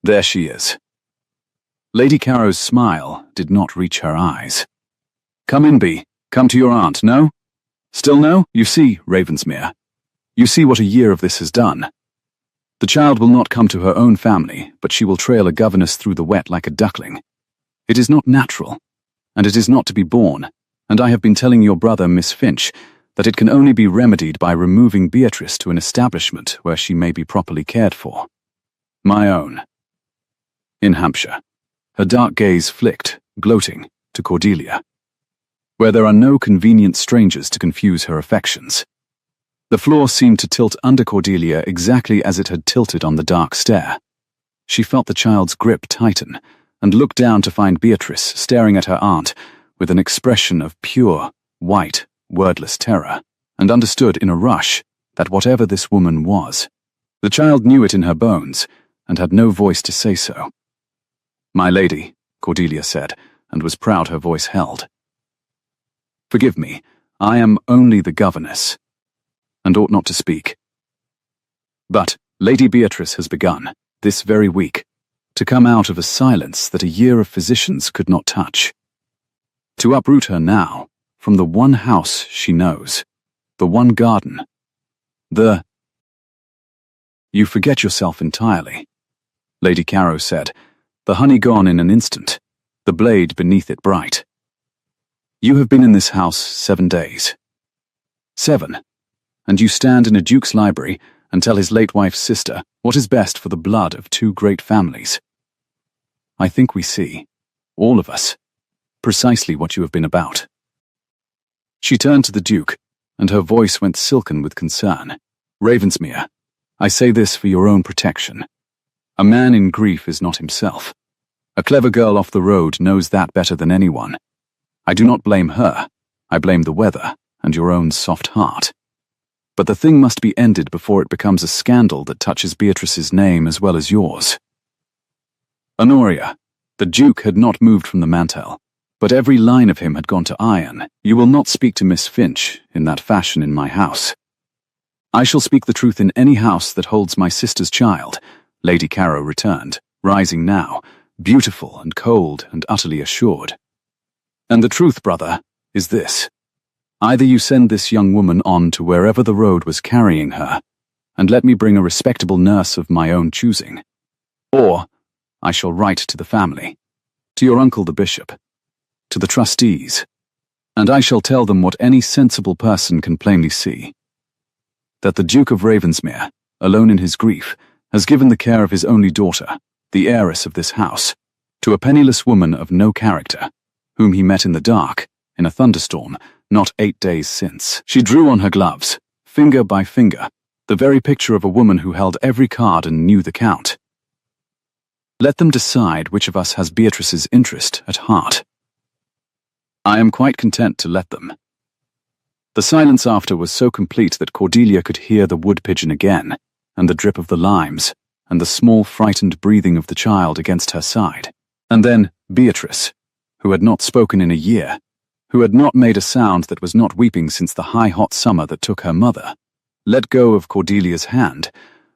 There she is. Lady Caro's smile did not reach her eyes. "Come in, Bee. Come to your aunt, no? Still no? You see, Ravensmere. You see what a year of this has done. The child will not come to her own family, but she will trail a governess through the wet like a duckling. It is not natural, and it is not to be borne, and I have been telling your brother, Miss Finch, that it can only be remedied by removing Beatrice to an establishment where she may be properly cared for. My own. In Hampshire. Her dark gaze flicked, gloating, to Cordelia, where there are no convenient strangers to confuse her affections. The floor seemed to tilt under Cordelia exactly as it had tilted on the dark stair. She felt the child's grip tighten, and looked down to find Beatrice staring at her aunt with an expression of pure, white, wordless terror, and understood in a rush that whatever this woman was, the child knew it in her bones, and had no voice to say so. My lady, Cordelia said, and was proud her voice held. Forgive me, I am only the governess, and ought not to speak. But Lady Beatrice has begun, this very week, to come out of a silence that a year of physicians could not touch. To uproot her now, from the one house she knows, the one garden, You forget yourself entirely, Lady Carrow said, the honey gone in an instant, the blade beneath it bright. You have been in this house 7 days. 7. And you stand in a duke's library and tell his late wife's sister what is best for the blood of 2 great families. I think we see, all of us, precisely what you have been about. She turned to the Duke, and her voice went silken with concern. Ravensmere, I say this for your own protection. A man in grief is not himself. A clever girl off the road knows that better than anyone. I do not blame her. I blame the weather and your own soft heart. But the thing must be ended before it becomes a scandal that touches Beatrice's name as well as yours. Honoria, the Duke had not moved from the mantel, but every line of him had gone to iron. You will not speak to Miss Finch in that fashion in my house. I shall speak the truth in any house that holds my sister's child, Lady Carrow returned, rising now, beautiful and cold and utterly assured. And the truth, brother, is this. Either you send this young woman on to wherever the road was carrying her, and let me bring a respectable nurse of my own choosing, or I shall write to the family, to your uncle the bishop, to the trustees, and I shall tell them what any sensible person can plainly see, that the Duke of Ravensmere, alone in his grief, has given the care of his only daughter, the heiress of this house, to a penniless woman of no character, whom he met in the dark, in a thunderstorm, not 8 days since. She drew on her gloves, finger by finger, the very picture of a woman who held every card and knew the count. Let them decide which of us has Beatrice's interest at heart. I am quite content to let them. The silence after was so complete that Cordelia could hear the wood pigeon again, and the drip of the limes, and the small frightened breathing of the child against her side. And then Beatrice, who had not spoken in a year, who had not made a sound that was not weeping since the high hot summer that took her mother, let go of Cordelia's hand,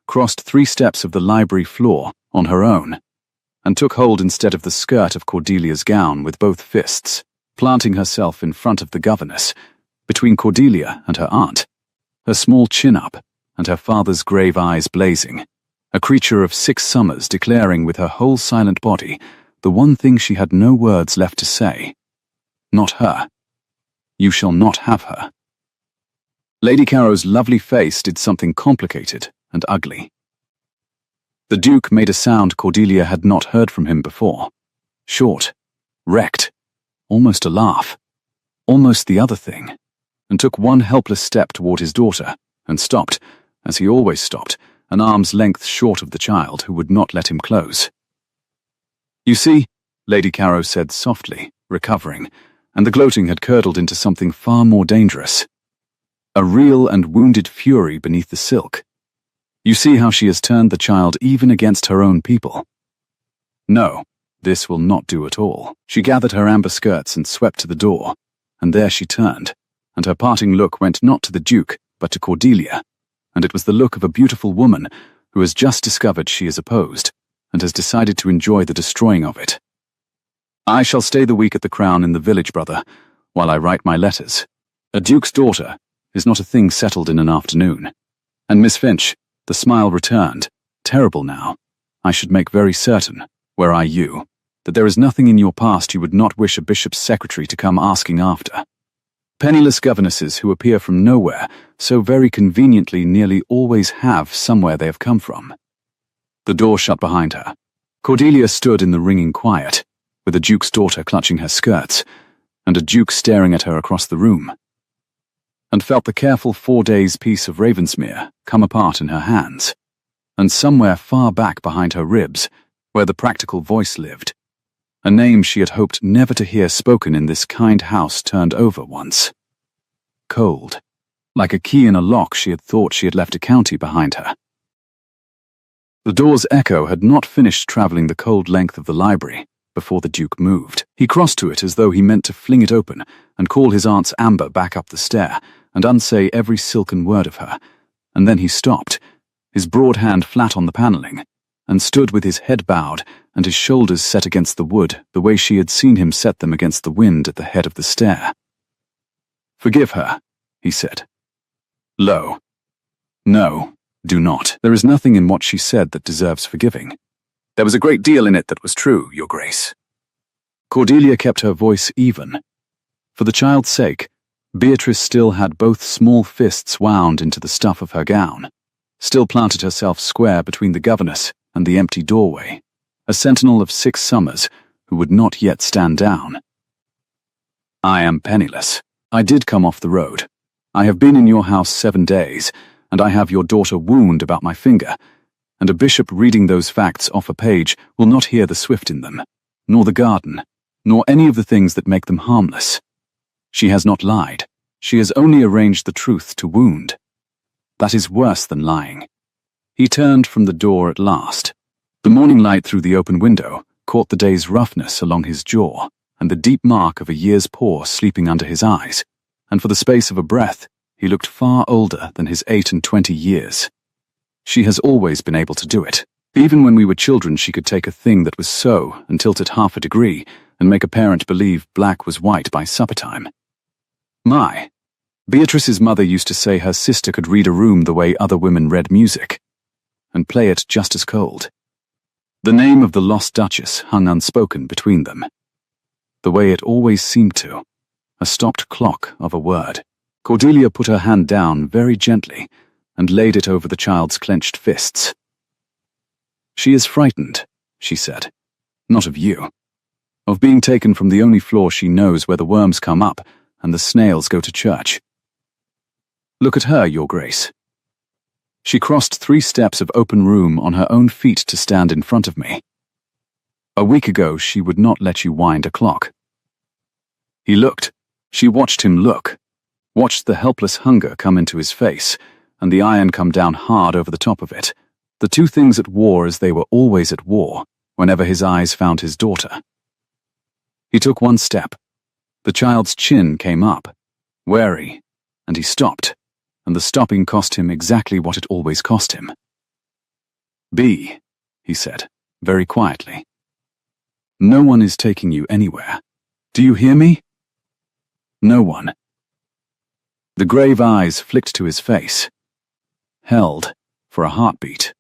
crossed 3 steps of the library floor on her own, and took hold instead of the skirt of Cordelia's gown with both fists, planting herself in front of the governess, between Cordelia and her aunt, her small chin up and her father's grave eyes blazing, a creature of 6 summers declaring with her whole silent body the one thing she had no words left to say. Not her. You shall not have her. Lady Carrow's lovely face did something complicated and ugly. The Duke made a sound Cordelia had not heard from him before. Short, wrecked, almost a laugh, almost the other thing, and took one helpless step toward his daughter, and stopped, as he always stopped, an arm's length short of the child who would not let him close. You see, Lady Carrow said softly, recovering, and the gloating had curdled into something far more dangerous. A real and wounded fury beneath the silk. You see how she has turned the child even against her own people. No, this will not do at all. She gathered her amber skirts and swept to the door, and there she turned, and her parting look went not to the Duke, but to Cordelia, and it was the look of a beautiful woman who has just discovered she is opposed, and has decided to enjoy the destroying of it. I shall stay the week at the Crown in the village, brother, while I write my letters. A duke's daughter is not a thing settled in an afternoon. And Miss Finch, the smile returned, terrible now, I should make very certain, were I you, that there is nothing in your past you would not wish a bishop's secretary to come asking after. Penniless governesses who appear from nowhere so very conveniently nearly always have somewhere they have come from. The door shut behind her. Cordelia stood in the ringing quiet, with the Duke's daughter clutching her skirts, and a Duke staring at her across the room, and felt the careful 4 days' piece of Ravensmere come apart in her hands, and somewhere far back behind her ribs, where the practical voice lived, a name she had hoped never to hear spoken in this kind house turned over once. Cold, like a key in a lock she had thought she had left a county behind her. The door's echo had not finished travelling the cold length of the library before the Duke moved. He crossed to it as though he meant to fling it open and call his aunt's Amber back up the stair and unsay every silken word of her, and then he stopped, his broad hand flat on the panelling, and stood with his head bowed and his shoulders set against the wood the way she had seen him set them against the wind at the head of the stair. "Forgive her," he said. Low. "No, do not. There is nothing in what she said that deserves forgiving. There was a great deal in it that was true, Your Grace." Cordelia kept her voice even. For the child's sake, Beatrice still had both small fists wound into the stuff of her gown, still planted herself square between the governess and the empty doorway, a sentinel of 6 summers who would not yet stand down. "I am penniless. I did come off the road. I have been in your house 7 days, and I have your daughter wound about my finger, and a bishop reading those facts off a page will not hear the swift in them, nor the garden, nor any of the things that make them harmless. She has not lied. She has only arranged the truth to wound. That is worse than lying." He turned from the door at last. The morning light through the open window caught the day's roughness along his jaw and the deep mark of a year's paw sleeping under his eyes, and for the space of a breath he looked far older than his 28 years. She has always been able to do it. Even when we were children she could take a thing that was so and tilt it half a degree and make a parent believe black was white by supper time. Beatrice's mother used to say her sister could read a room the way other women read music, and play it just as cold. The name of the lost Duchess hung unspoken between them, the way it always seemed to, a stopped clock of a word. Cordelia put her hand down very gently and laid it over the child's clenched fists. "She is frightened," she said. "Not of you. Of being taken from the only floor she knows where the worms come up and the snails go to church. Look at her, Your Grace." She crossed 3 steps of open room on her own feet to stand in front of me. "A week ago she would not let you wind a clock." He looked. She watched him look, watched the helpless hunger come into his face, and the iron come down hard over the top of it, the 2 things at war as they were always at war whenever his eyes found his daughter. He took 1 step. The child's chin came up, wary, and he stopped, and the stopping cost him exactly what it always cost him. "B," he said, very quietly. "No one is taking you anywhere. Do you hear me? No one." The grave eyes flicked to his face, held for a heartbeat,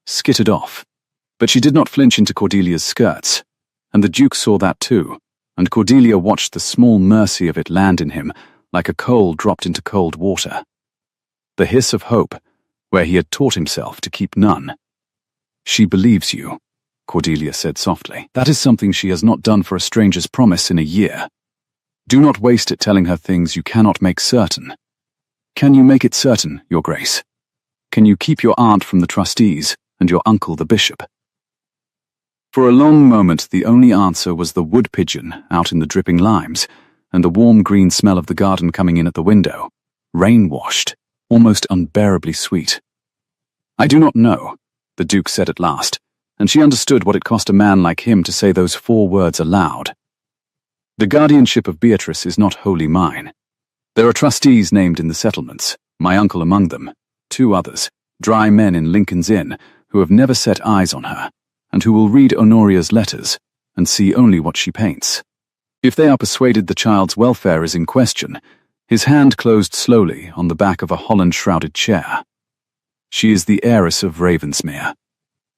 skittered off, but she did not flinch into Cordelia's skirts, and the Duke saw that too, and Cordelia watched the small mercy of it land in him like a coal dropped into cold water. The hiss of hope, where he had taught himself to keep none. "She believes you," Cordelia said softly. "That is something she has not done for a stranger's promise in a year. Do not waste it telling her things you cannot make certain. Can you make it certain, Your Grace? Can you keep your aunt from the trustees and your uncle the bishop?" For a long moment the only answer was the wood pigeon out in the dripping limes, and the warm green smell of the garden coming in at the window, rain-washed, almost unbearably sweet. "I do not know," the Duke said at last, and she understood what it cost a man like him to say those 4 words aloud. "The guardianship of Beatrice is not wholly mine. There are trustees named in the settlements, my uncle among them, 2 others, dry men in Lincoln's Inn, who have never set eyes on her, and who will read Honoria's letters and see only what she paints. If they are persuaded the child's welfare is in question," his hand closed slowly on the back of a holland-shrouded chair. "She is the heiress of Ravensmere.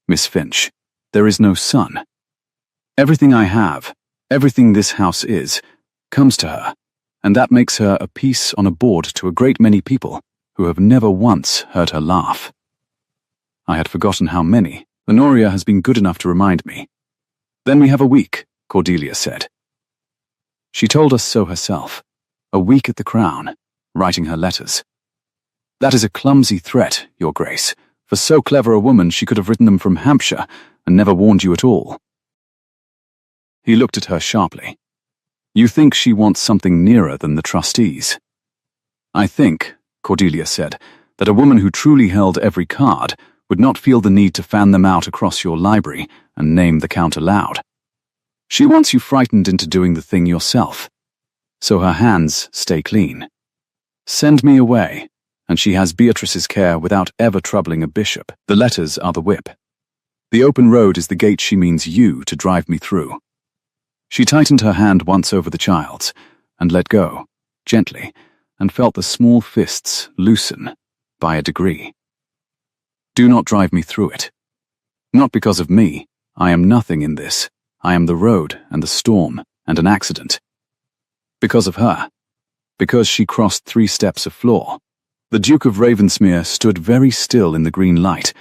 Miss Finch, there is no son." Everything I have, everything this house is, comes to her, and that makes her a piece on a board to a great many people who have never once heard her laugh. I had forgotten how many. Honoria has been good enough to remind me. Then we have a week, Cordelia said. She told us so herself. A week at the Crown, writing her letters. That is a clumsy threat, Your Grace. For so clever a woman, she could have written them from Hampshire and never warned you at all. He looked at her sharply. You think she wants something nearer than the trustees? I think, Cordelia said, that a woman who truly held every card would not feel the need to fan them out across your library and name the count aloud. She wants you frightened into doing the thing yourself. So her hands stay clean. Send me away, and she has Beatrice's care without ever troubling a bishop. The letters are the whip. The open road is the gate she means you to drive me through. She tightened her hand once over the child's, and let go, gently, and felt the small fists loosen by a degree. Do not drive me through it. Not because of me. I am nothing in this. I am the road and the storm and an accident. Because of her. Because she crossed 3 steps of floor. The Duke of Ravensmere stood very still in the green light,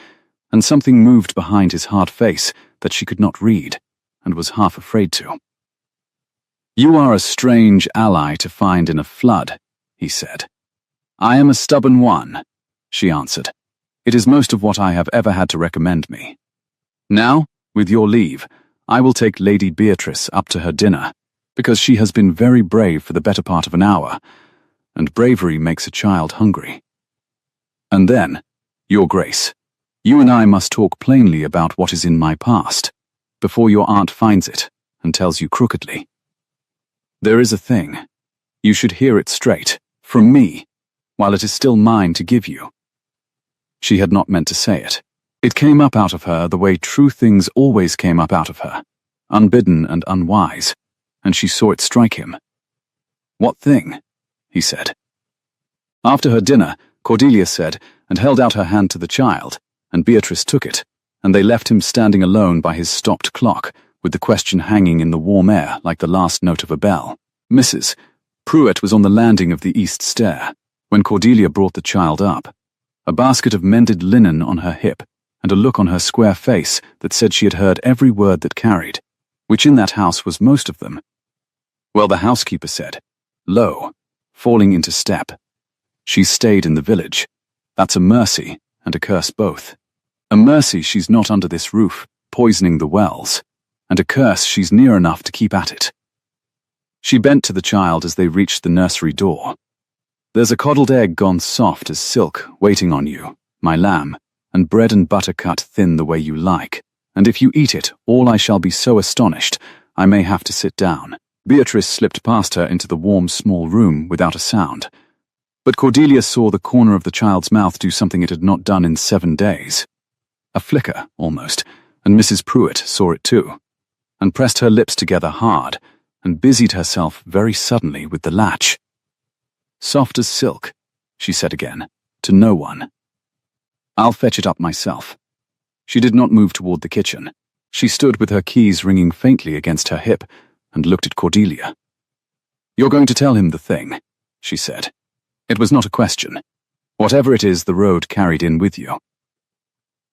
and something moved behind his hard face that she could not read, and was half afraid to. You are a strange ally to find in a flood, he said. I am a stubborn one, she answered. It is most of what I have ever had to recommend me. Now, with your leave, I will take Lady Beatrice up to her dinner, because she has been very brave for the better part of an hour, and bravery makes a child hungry. And then, Your Grace, you and I must talk plainly about what is in my past, before your aunt finds it and tells you crookedly. There is a thing. You should hear it straight, from me, while it is still mine to give you. She had not meant to say it. It came up out of her the way true things always came up out of her, unbidden and unwise, and she saw it strike him. What thing? He said. After her dinner, Cordelia said, and held out her hand to the child, and Beatrice took it, and they left him standing alone by his stopped clock, with the question hanging in the warm air like the last note of a bell. Mrs. Pruitt was on the landing of the east stair, when Cordelia brought the child up, a basket of mended linen on her hip, and a look on her square face that said she had heard every word that carried, which in that house was most of them. Well, the housekeeper said, low, falling into step. She's stayed in the village. That's a mercy and a curse both. A mercy she's not under this roof, poisoning the wells, and a curse she's near enough to keep at it. She bent to the child as they reached the nursery door. There's a coddled egg gone soft as silk waiting on you, my lamb, and bread and butter cut thin the way you like, and if you eat it, all I shall be so astonished, I may have to sit down. Beatrice slipped past her into the warm small room without a sound, but Cordelia saw the corner of the child's mouth do something it had not done in 7 days. A flicker, almost, and Mrs. Pruitt saw it too, and pressed her lips together hard, and busied herself very suddenly with the latch. Soft as silk, she said again, to no one. I'll fetch it up myself. She did not move toward the kitchen. She stood with her keys ringing faintly against her hip, and looked at Cordelia. You're going to tell him the thing, she said. It was not a question. Whatever it is, the road carried in with you.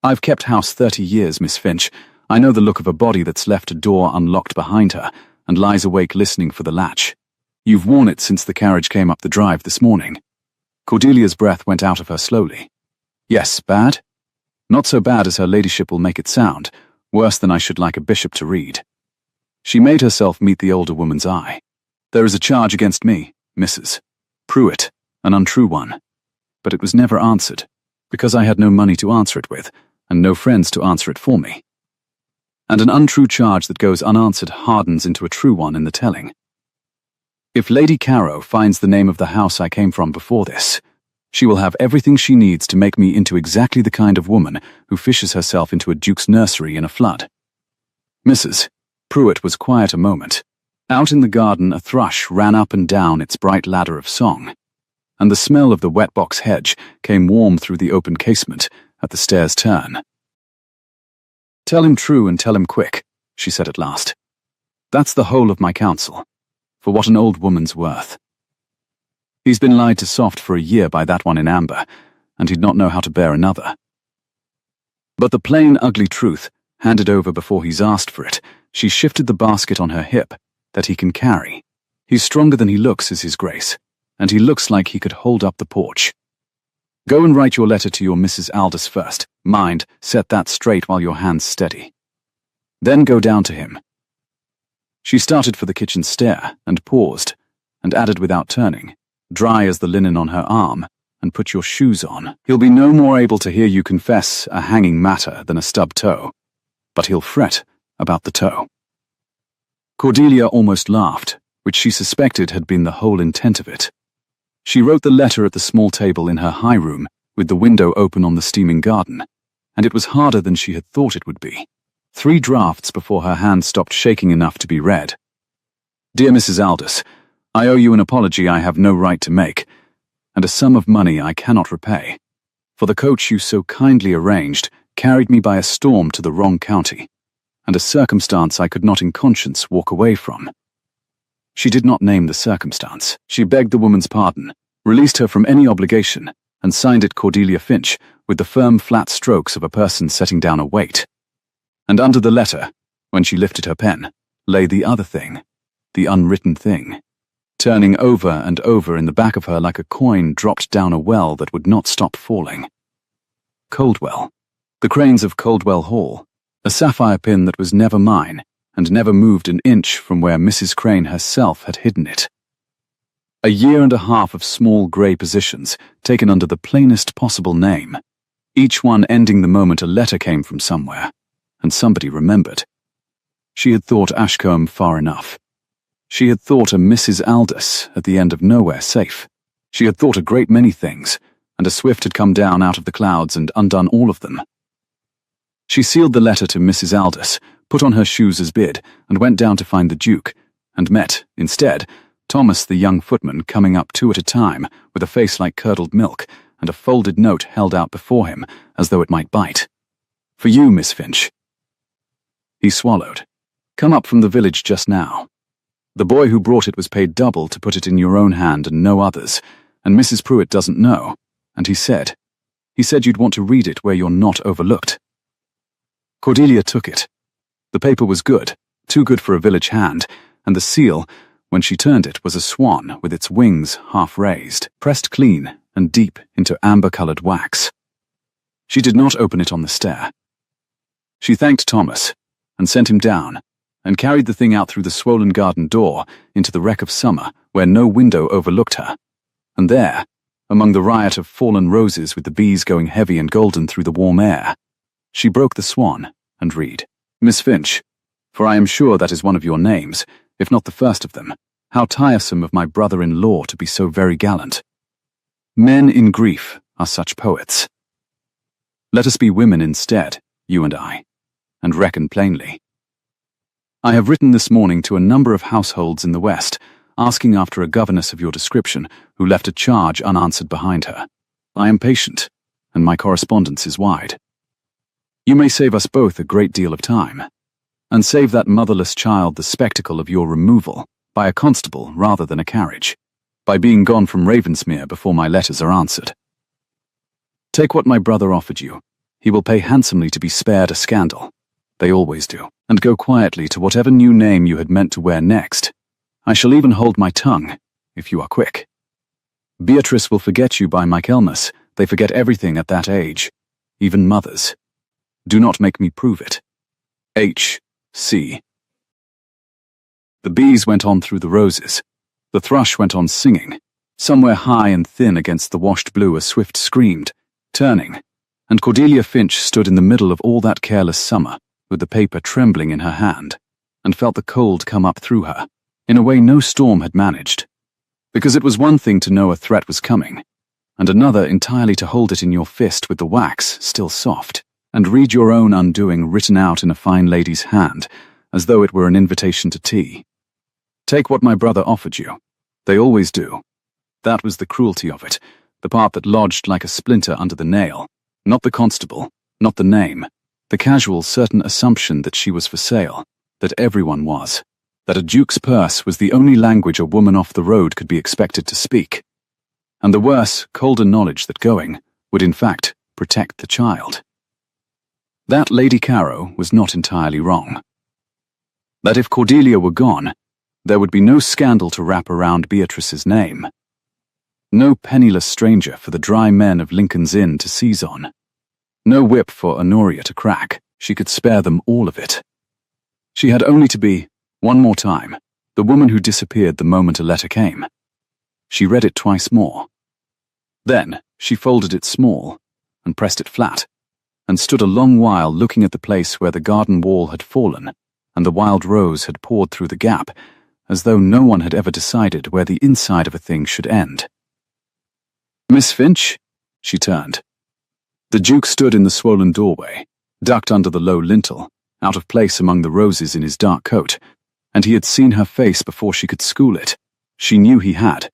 I've kept house 30 years, Miss Finch. I know the look of a body that's left a door unlocked behind her, and lies awake listening for the latch. You've worn it since the carriage came up the drive this morning. Cordelia's breath went out of her slowly. Yes, bad? Not so bad as her ladyship will make it sound, worse than I should like a bishop to read. She made herself meet the older woman's eye. There is a charge against me, Mrs. Pruitt, an untrue one. But it was never answered, because I had no money to answer it with, and no friends to answer it for me. And an untrue charge that goes unanswered hardens into a true one in the telling. If Lady Carow finds the name of the house I came from before this, she will have everything she needs to make me into exactly the kind of woman who fishes herself into a duke's nursery in a flood. Mrs. Pruitt was quiet a moment. Out in the garden a thrush ran up and down its bright ladder of song, and the smell of the wet box hedge came warm through the open casement at the stairs' turn. Tell him true and tell him quick, she said at last. That's the whole of my counsel, for what an old woman's worth. He's been lied to soft for a year by that one in amber, and he'd not know how to bear another. But the plain, ugly truth, handed over before he's asked for it, she shifted the basket on her hip, that he can carry. He's stronger than he looks, is his grace, and he looks like he could hold up the porch. Go and write your letter to your Mrs. Aldous first. Mind, set that straight while your hand's steady. Then go down to him. She started for the kitchen stair, and paused, and added without turning, dry as the linen on her arm, and put your shoes on. He'll be no more able to hear you confess a hanging matter than a stubbed toe, but he'll fret about the toe. Cordelia almost laughed, which she suspected had been the whole intent of it. She wrote the letter at the small table in her high room, with the window open on the steaming garden, and it was harder than she had thought it would be. 3 drafts before her hand stopped shaking enough to be read. Dear Mrs. Aldous, I owe you an apology I have no right to make, and a sum of money I cannot repay, for the coach you so kindly arranged carried me by a storm to the wrong county, and a circumstance I could not in conscience walk away from. She did not name the circumstance. She begged the woman's pardon, released her from any obligation, and signed it Cordelia Finch with the firm flat strokes of a person setting down a weight. And under the letter, when she lifted her pen, lay the other thing, the unwritten thing, turning over and over in the back of her like a coin dropped down a well that would not stop falling. Coldwell. The cranes of Coldwell Hall, a sapphire pin that was never mine, and never moved an inch from where Mrs. Crane herself had hidden it. A year and a half of small grey positions, taken under the plainest possible name, each one ending the moment a letter came from somewhere, and somebody remembered. She had thought Ashcombe far enough. She had thought a Mrs. Aldous at the end of nowhere safe. She had thought a great many things, and a swift had come down out of the clouds and undone all of them. She sealed the letter to Mrs. Aldous, put on her shoes as bid, and went down to find the Duke, and met, instead, Thomas the young footman coming up 2 at a time, with a face like curdled milk, and a folded note held out before him, as though it might bite. For you, Miss Finch. He swallowed. Come up from the village just now. The boy who brought it was paid double to put it in your own hand and no others, and Mrs. Pruitt doesn't know, and he said you'd want to read it where you're not overlooked. Cordelia took it. The paper was good, too good for a village hand, and the seal, when she turned it, was a swan with its wings half raised, pressed clean and deep into amber-coloured wax. She did not open it on the stair. She thanked Thomas, and sent him down, and carried the thing out through the swollen garden door into the wreck of summer, where no window overlooked her. And there, among the riot of fallen roses with the bees going heavy and golden through the warm air, she broke the swan and read, Miss Finch, for I am sure that is one of your names, if not the first of them, how tiresome of my brother-in-law to be so very gallant. Men in grief are such poets. Let us be women instead, you and I, and reckon plainly. I have written this morning to a number of households in the West, asking after a governess of your description who left a charge unanswered behind her. I am patient, and my correspondence is wide. You may save us both a great deal of time, and save that motherless child the spectacle of your removal by a constable rather than a carriage, by being gone from Ravensmere before my letters are answered. Take what my brother offered you. He will pay handsomely to be spared a scandal. They always do. And go quietly to whatever new name you had meant to wear next. I shall even hold my tongue, if you are quick. Beatrice will forget you by Michaelmas. They forget everything at that age, even mothers. Do not make me prove it. H.C. The bees went on through the roses. The thrush went on singing. Somewhere high and thin against the washed blue a swift screamed, turning, and Cordelia Finch stood in the middle of all that careless summer, with the paper trembling in her hand, and felt the cold come up through her, in a way no storm had managed. Because it was one thing to know a threat was coming, and another entirely to hold it in your fist with the wax still soft, and read your own undoing written out in a fine lady's hand, as though it were an invitation to tea. Take what my brother offered you. They always do. That was the cruelty of it, the part that lodged like a splinter under the nail, not the constable, not the name, the casual certain assumption that she was for sale, that everyone was, that a duke's purse was the only language a woman off the road could be expected to speak, and the worse, colder knowledge that going would in fact protect the child. That Lady Caro was not entirely wrong. That if Cordelia were gone, there would be no scandal to wrap around Beatrice's name. No penniless stranger for the dry men of Lincoln's Inn to seize on. No whip for Honoria to crack. She could spare them all of it. She had only to be, one more time, the woman who disappeared the moment a letter came. She read it twice more. Then she folded it small and pressed it flat, and stood a long while looking at the place where the garden wall had fallen and the wild rose had poured through the gap, as though no one had ever decided where the inside of a thing should end. "Miss Finch?" She turned. The Duke stood in the swollen doorway, ducked under the low lintel, out of place among the roses in his dark coat, and he had seen her face before she could school it. She knew he had,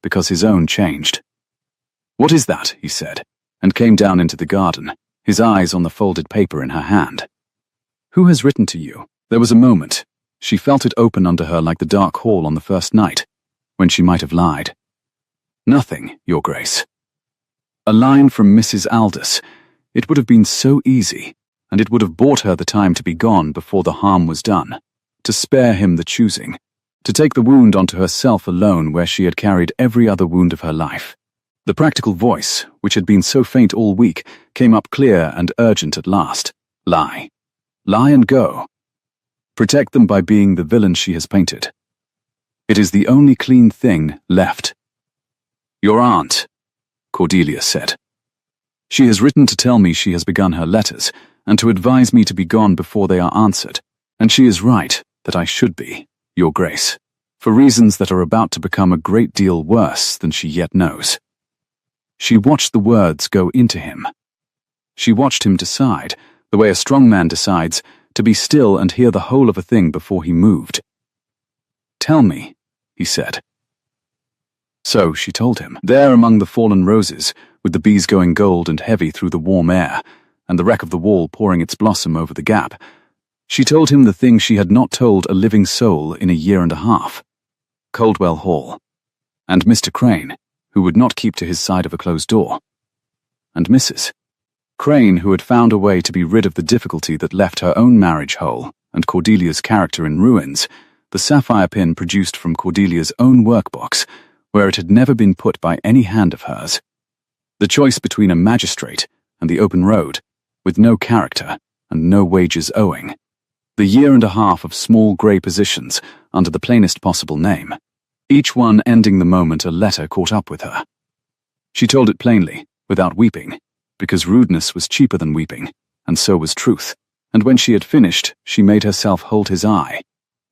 because his own changed. "What is that?" he said, and came down into the garden, his eyes on the folded paper in her hand. "Who has written to you?" There was a moment. She felt it open under her like the dark hall on the first night, when she might have lied. "Nothing, Your Grace." A line from Mrs. Aldous. It would have been so easy, and it would have bought her the time to be gone before the harm was done, to spare him the choosing, to take the wound onto herself alone where she had carried every other wound of her life. The practical voice, which had been so faint all week, came up clear and urgent at last. Lie. Lie and go. Protect them by being the villain she has painted. It is the only clean thing left. "Your aunt," Cordelia said. "She has written to tell me she has begun her letters, and to advise me to be gone before they are answered, and she is right that I should be, Your Grace, for reasons that are about to become a great deal worse than she yet knows." She watched the words go into him. She watched him decide, the way a strong man decides, to be still and hear the whole of a thing before he moved. "Tell me," he said. So she told him, there among the fallen roses, with the bees going gold and heavy through the warm air, and the wreck of the wall pouring its blossom over the gap, she told him the thing she had not told a living soul in a year and a half. Coldwell Hall. And Mr. Crane, who would not keep to his side of a closed door. And Mrs. Crane, who had found a way to be rid of the difficulty that left her own marriage whole and Cordelia's character in ruins, the sapphire pin produced from Cordelia's own workbox, where it had never been put by any hand of hers. The choice between a magistrate and the open road, with no character and no wages owing. The year and a half of small grey positions under the plainest possible name, each one ending the moment a letter caught up with her. She told it plainly, without weeping, because rudeness was cheaper than weeping, and so was truth, and when she had finished, she made herself hold his eye,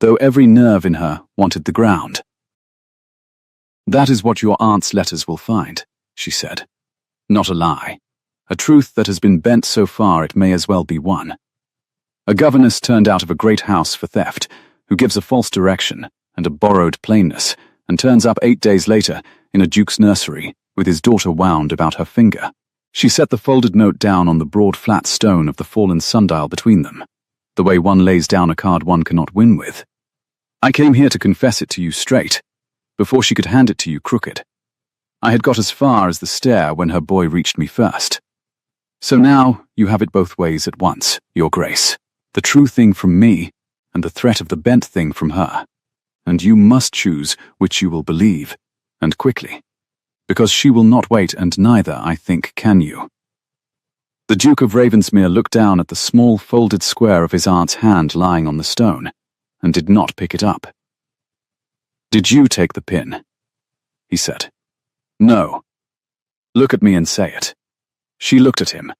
though every nerve in her wanted the ground. "That is what your aunt's letters will find," she said. "Not a lie. A truth that has been bent so far it may as well be one. A governess turned out of a great house for theft, who gives a false direction and a borrowed plainness, and turns up 8 days later in a duke's nursery with his daughter wound about her finger." She set the folded note down on the broad flat stone of the fallen sundial between them, the way one lays down a card one cannot win with. "I came here to confess it to you straight, before she could hand it to you crooked. I had got as far as the stair when her boy reached me first. So now you have it both ways at once, Your Grace, the true thing from me and the threat of the bent thing from her, and you must choose which you will believe, and quickly, because she will not wait, and neither, I think, can you." The Duke of Ravensmere looked down at the small folded square of his aunt's hand lying on the stone, and did not pick it up. "Did you take the pin?" he said. "No. Look at me and say it." She looked at him.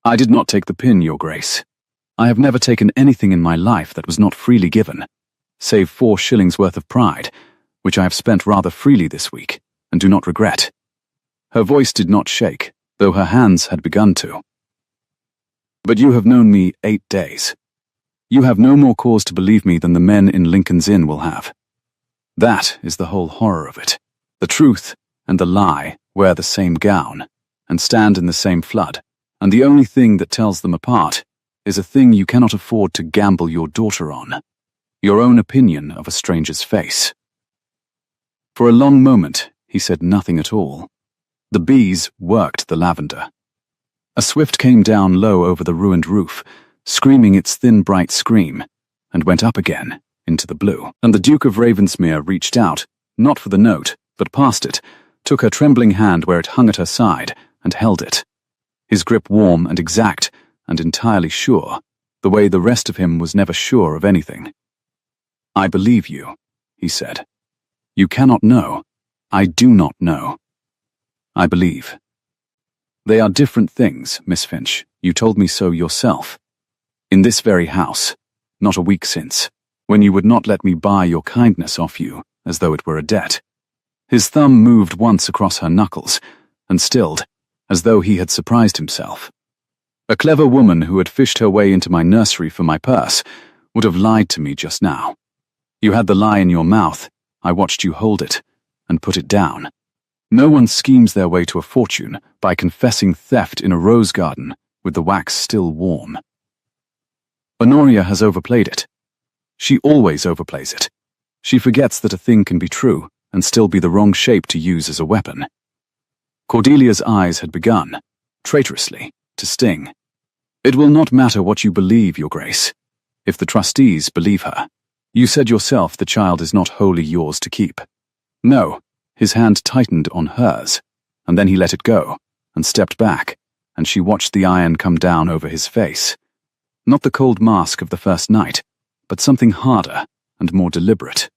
"I did not take the pin, Your Grace. I have never taken anything in my life that was not freely given, save 4 shillings worth of pride, which I have spent rather freely this week, and do not regret." Her voice did not shake, though her hands had begun to. "But you have known me 8 days. You have no more cause to believe me than the men in Lincoln's Inn will have. That is the whole horror of it. The truth and the lie wear the same gown, and stand in the same flood, and the only thing that tells them apart is a thing you cannot afford to gamble your daughter on. Your own opinion of a stranger's face. For a long moment, he said nothing at all. The bees worked the lavender. A swift came down low over the ruined roof, screaming its thin, bright scream, and went up again into the blue. And the Duke of Ravensmere reached out, not for the note, but past it, took her trembling hand where it hung at her side, and held it. His grip warm and exact, and entirely sure, the way the rest of him was never sure of anything. I believe you, he said. You cannot know. I do not know. I believe. They are different things, Miss Finch. You told me so yourself. In this very house, not a week since, when you would not let me buy your kindness off you, as though it were a debt. His thumb moved once across her knuckles, and stilled, as though he had surprised himself. A clever woman who had fished her way into my nursery for my purse would have lied to me just now. You had the lie in your mouth. I watched you hold it, and put it down. No one schemes their way to a fortune by confessing theft in a rose garden with the wax still warm. Honoria has overplayed it. She always overplays it. She forgets that a thing can be true and still be the wrong shape to use as a weapon. Cordelia's eyes had begun, traitorously, to sting. It will not matter what you believe, Your Grace, if the trustees believe her. You said yourself the child is not wholly yours to keep. No, his hand tightened on hers, and then he let it go, and stepped back, and she watched the iron come down over his face. Not the cold mask of the first night, but something harder and more deliberate.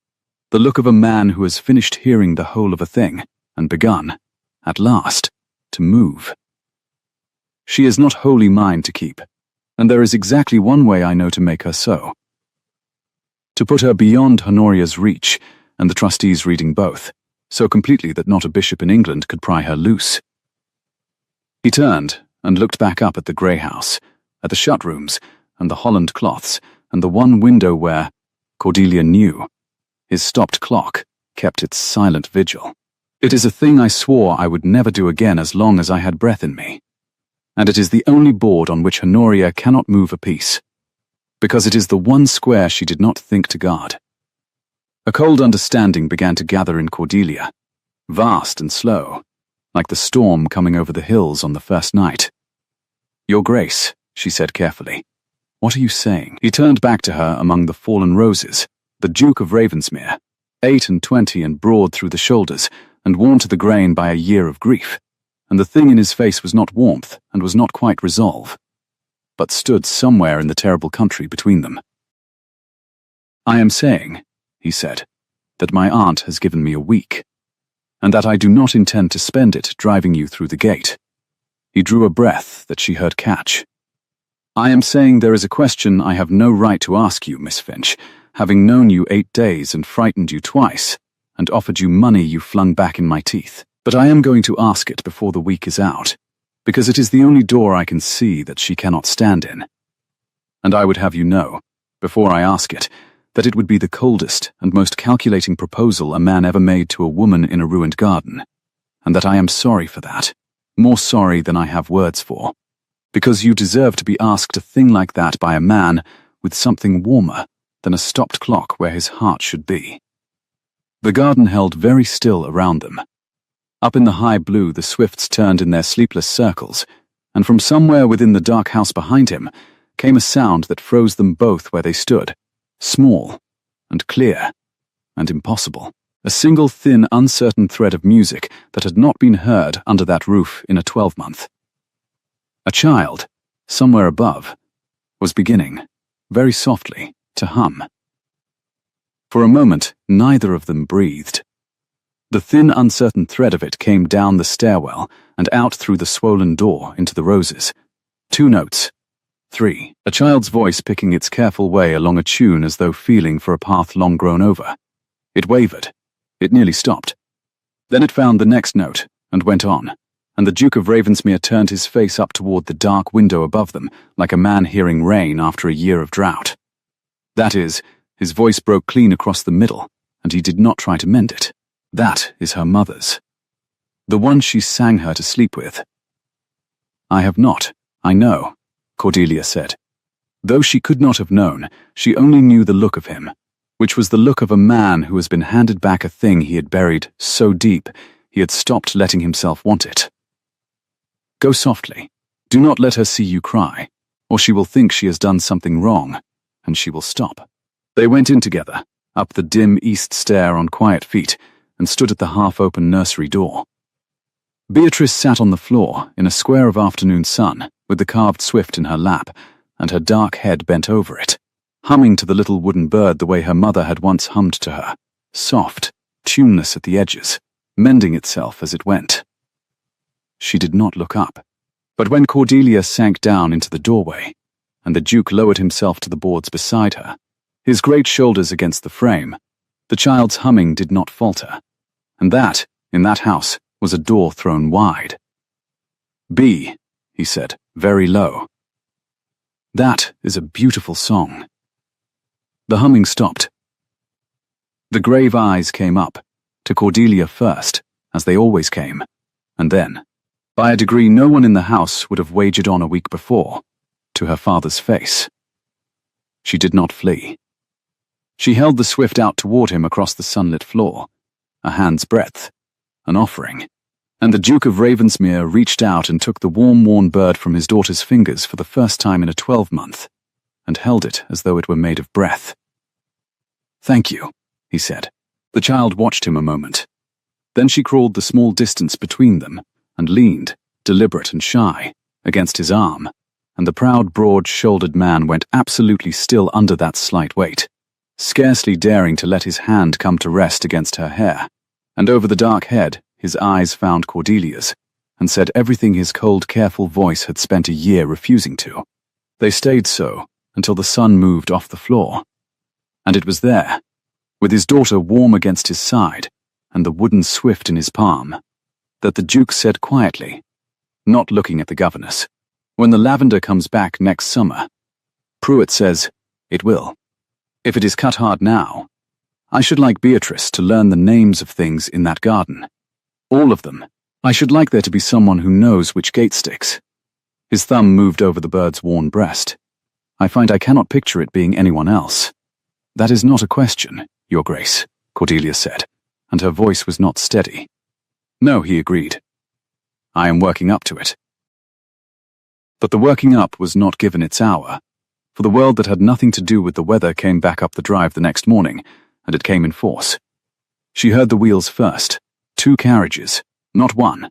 The look of a man who has finished hearing the whole of a thing, and begun, at last, to move. She is not wholly mine to keep, and there is exactly one way I know to make her so. To put her beyond Honoria's reach, and the trustees reading both, so completely that not a bishop in England could pry her loose. He turned and looked back up at the grey house, at the shut rooms, and the Holland cloths, and the one window where, Cordelia knew, his stopped clock kept its silent vigil. It is a thing I swore I would never do again as long as I had breath in me. And it is the only board on which Honoria cannot move a piece, because it is the one square she did not think to guard. A cold understanding began to gather in Cordelia, vast and slow, like the storm coming over the hills on the first night. Your Grace, she said carefully, what are you saying? He turned back to her among the fallen roses, the Duke of Ravensmere, 28 and broad through the shoulders, and worn to the grain by a year of grief, and the thing in his face was not warmth and was not quite resolve, but stood somewhere in the terrible country between them. I am saying, he said, that my aunt has given me a week, and that I do not intend to spend it driving you through the gate. He drew a breath that she heard catch. I am saying there is a question I have no right to ask you, Miss Finch, having known you 8 days and frightened you twice, and offered you money you flung back in my teeth. But I am going to ask it before the week is out, because it is the only door I can see that she cannot stand in. And I would have you know, before I ask it, that it would be the coldest and most calculating proposal a man ever made to a woman in a ruined garden, and that I am sorry for that, more sorry than I have words for, because you deserve to be asked a thing like that by a man with something warmer than a stopped clock where his heart should be. The garden held very still around them. Up in the high blue the swifts turned in their sleepless circles, and from somewhere within the dark house behind him came a sound that froze them both where they stood, small and clear and impossible, a single thin, uncertain thread of music that had not been heard under that roof in a 12-month. A child, somewhere above, was beginning, very softly, to hum. For a moment, neither of them breathed. The thin, uncertain thread of it came down the stairwell and out through the swollen door into the roses. 2 notes. 3. A child's voice picking its careful way along a tune as though feeling for a path long grown over. It wavered. It nearly stopped. Then it found the next note and went on, and the Duke of Ravensmere turned his face up toward the dark window above them, like a man hearing rain after a year of drought. That is, his voice broke clean across the middle, and he did not try to mend it. That is her mother's. The one she sang her to sleep with. I have not, I know, Cordelia said. Though she could not have known, she only knew the look of him, which was the look of a man who has been handed back a thing he had buried so deep he had stopped letting himself want it. Go softly. Do not let her see you cry, or she will think she has done something wrong, and she will stop. They went in together, up the dim east stair on quiet feet, and stood at the half-open nursery door. Beatrice sat on the floor in a square of afternoon sun, with the carved swift in her lap, and her dark head bent over it, humming to the little wooden bird the way her mother had once hummed to her, soft, tuneless at the edges, mending itself as it went. She did not look up, but when Cordelia sank down into the doorway, and the Duke lowered himself to the boards beside her, his great shoulders against the frame, the child's humming did not falter, and that, in that house, was a door thrown wide. "B," he said, very low. "That is a beautiful song." The humming stopped. The grave eyes came up, to Cordelia first, as they always came, and then, by a degree no one in the house would have wagered on a week before, to her father's face. She did not flee. She held the swift out toward him across the sunlit floor, a hand's breadth, an offering, and the Duke of Ravensmere reached out and took the warm-worn bird from his daughter's fingers for the first time in a 12-month, and held it as though it were made of breath. "Thank you," he said. The child watched him a moment. Then she crawled the small distance between them and leaned, deliberate and shy, against his arm, and the proud, broad-shouldered man went absolutely still under that slight weight, scarcely daring to let his hand come to rest against her hair, and over the dark head his eyes found Cordelia's, and said everything his cold, careful voice had spent a year refusing to. They stayed so until the sun moved off the floor, and it was there, with his daughter warm against his side and the wooden swift in his palm, that the Duke said quietly, not looking at the governess, "When the lavender comes back next summer, Pruitt says it will. If it is cut hard now, I should like Beatrice to learn the names of things in that garden. All of them. I should like there to be someone who knows which gate sticks." His thumb moved over the bird's worn breast. "I find I cannot picture it being anyone else." "That is not a question, Your Grace," Cordelia said, and her voice was not steady. "No," he agreed. "I am working up to it." But the working up was not given its hour, for the world that had nothing to do with the weather came back up the drive the next morning, and it came in force. She heard the wheels first, 2 carriages, not one,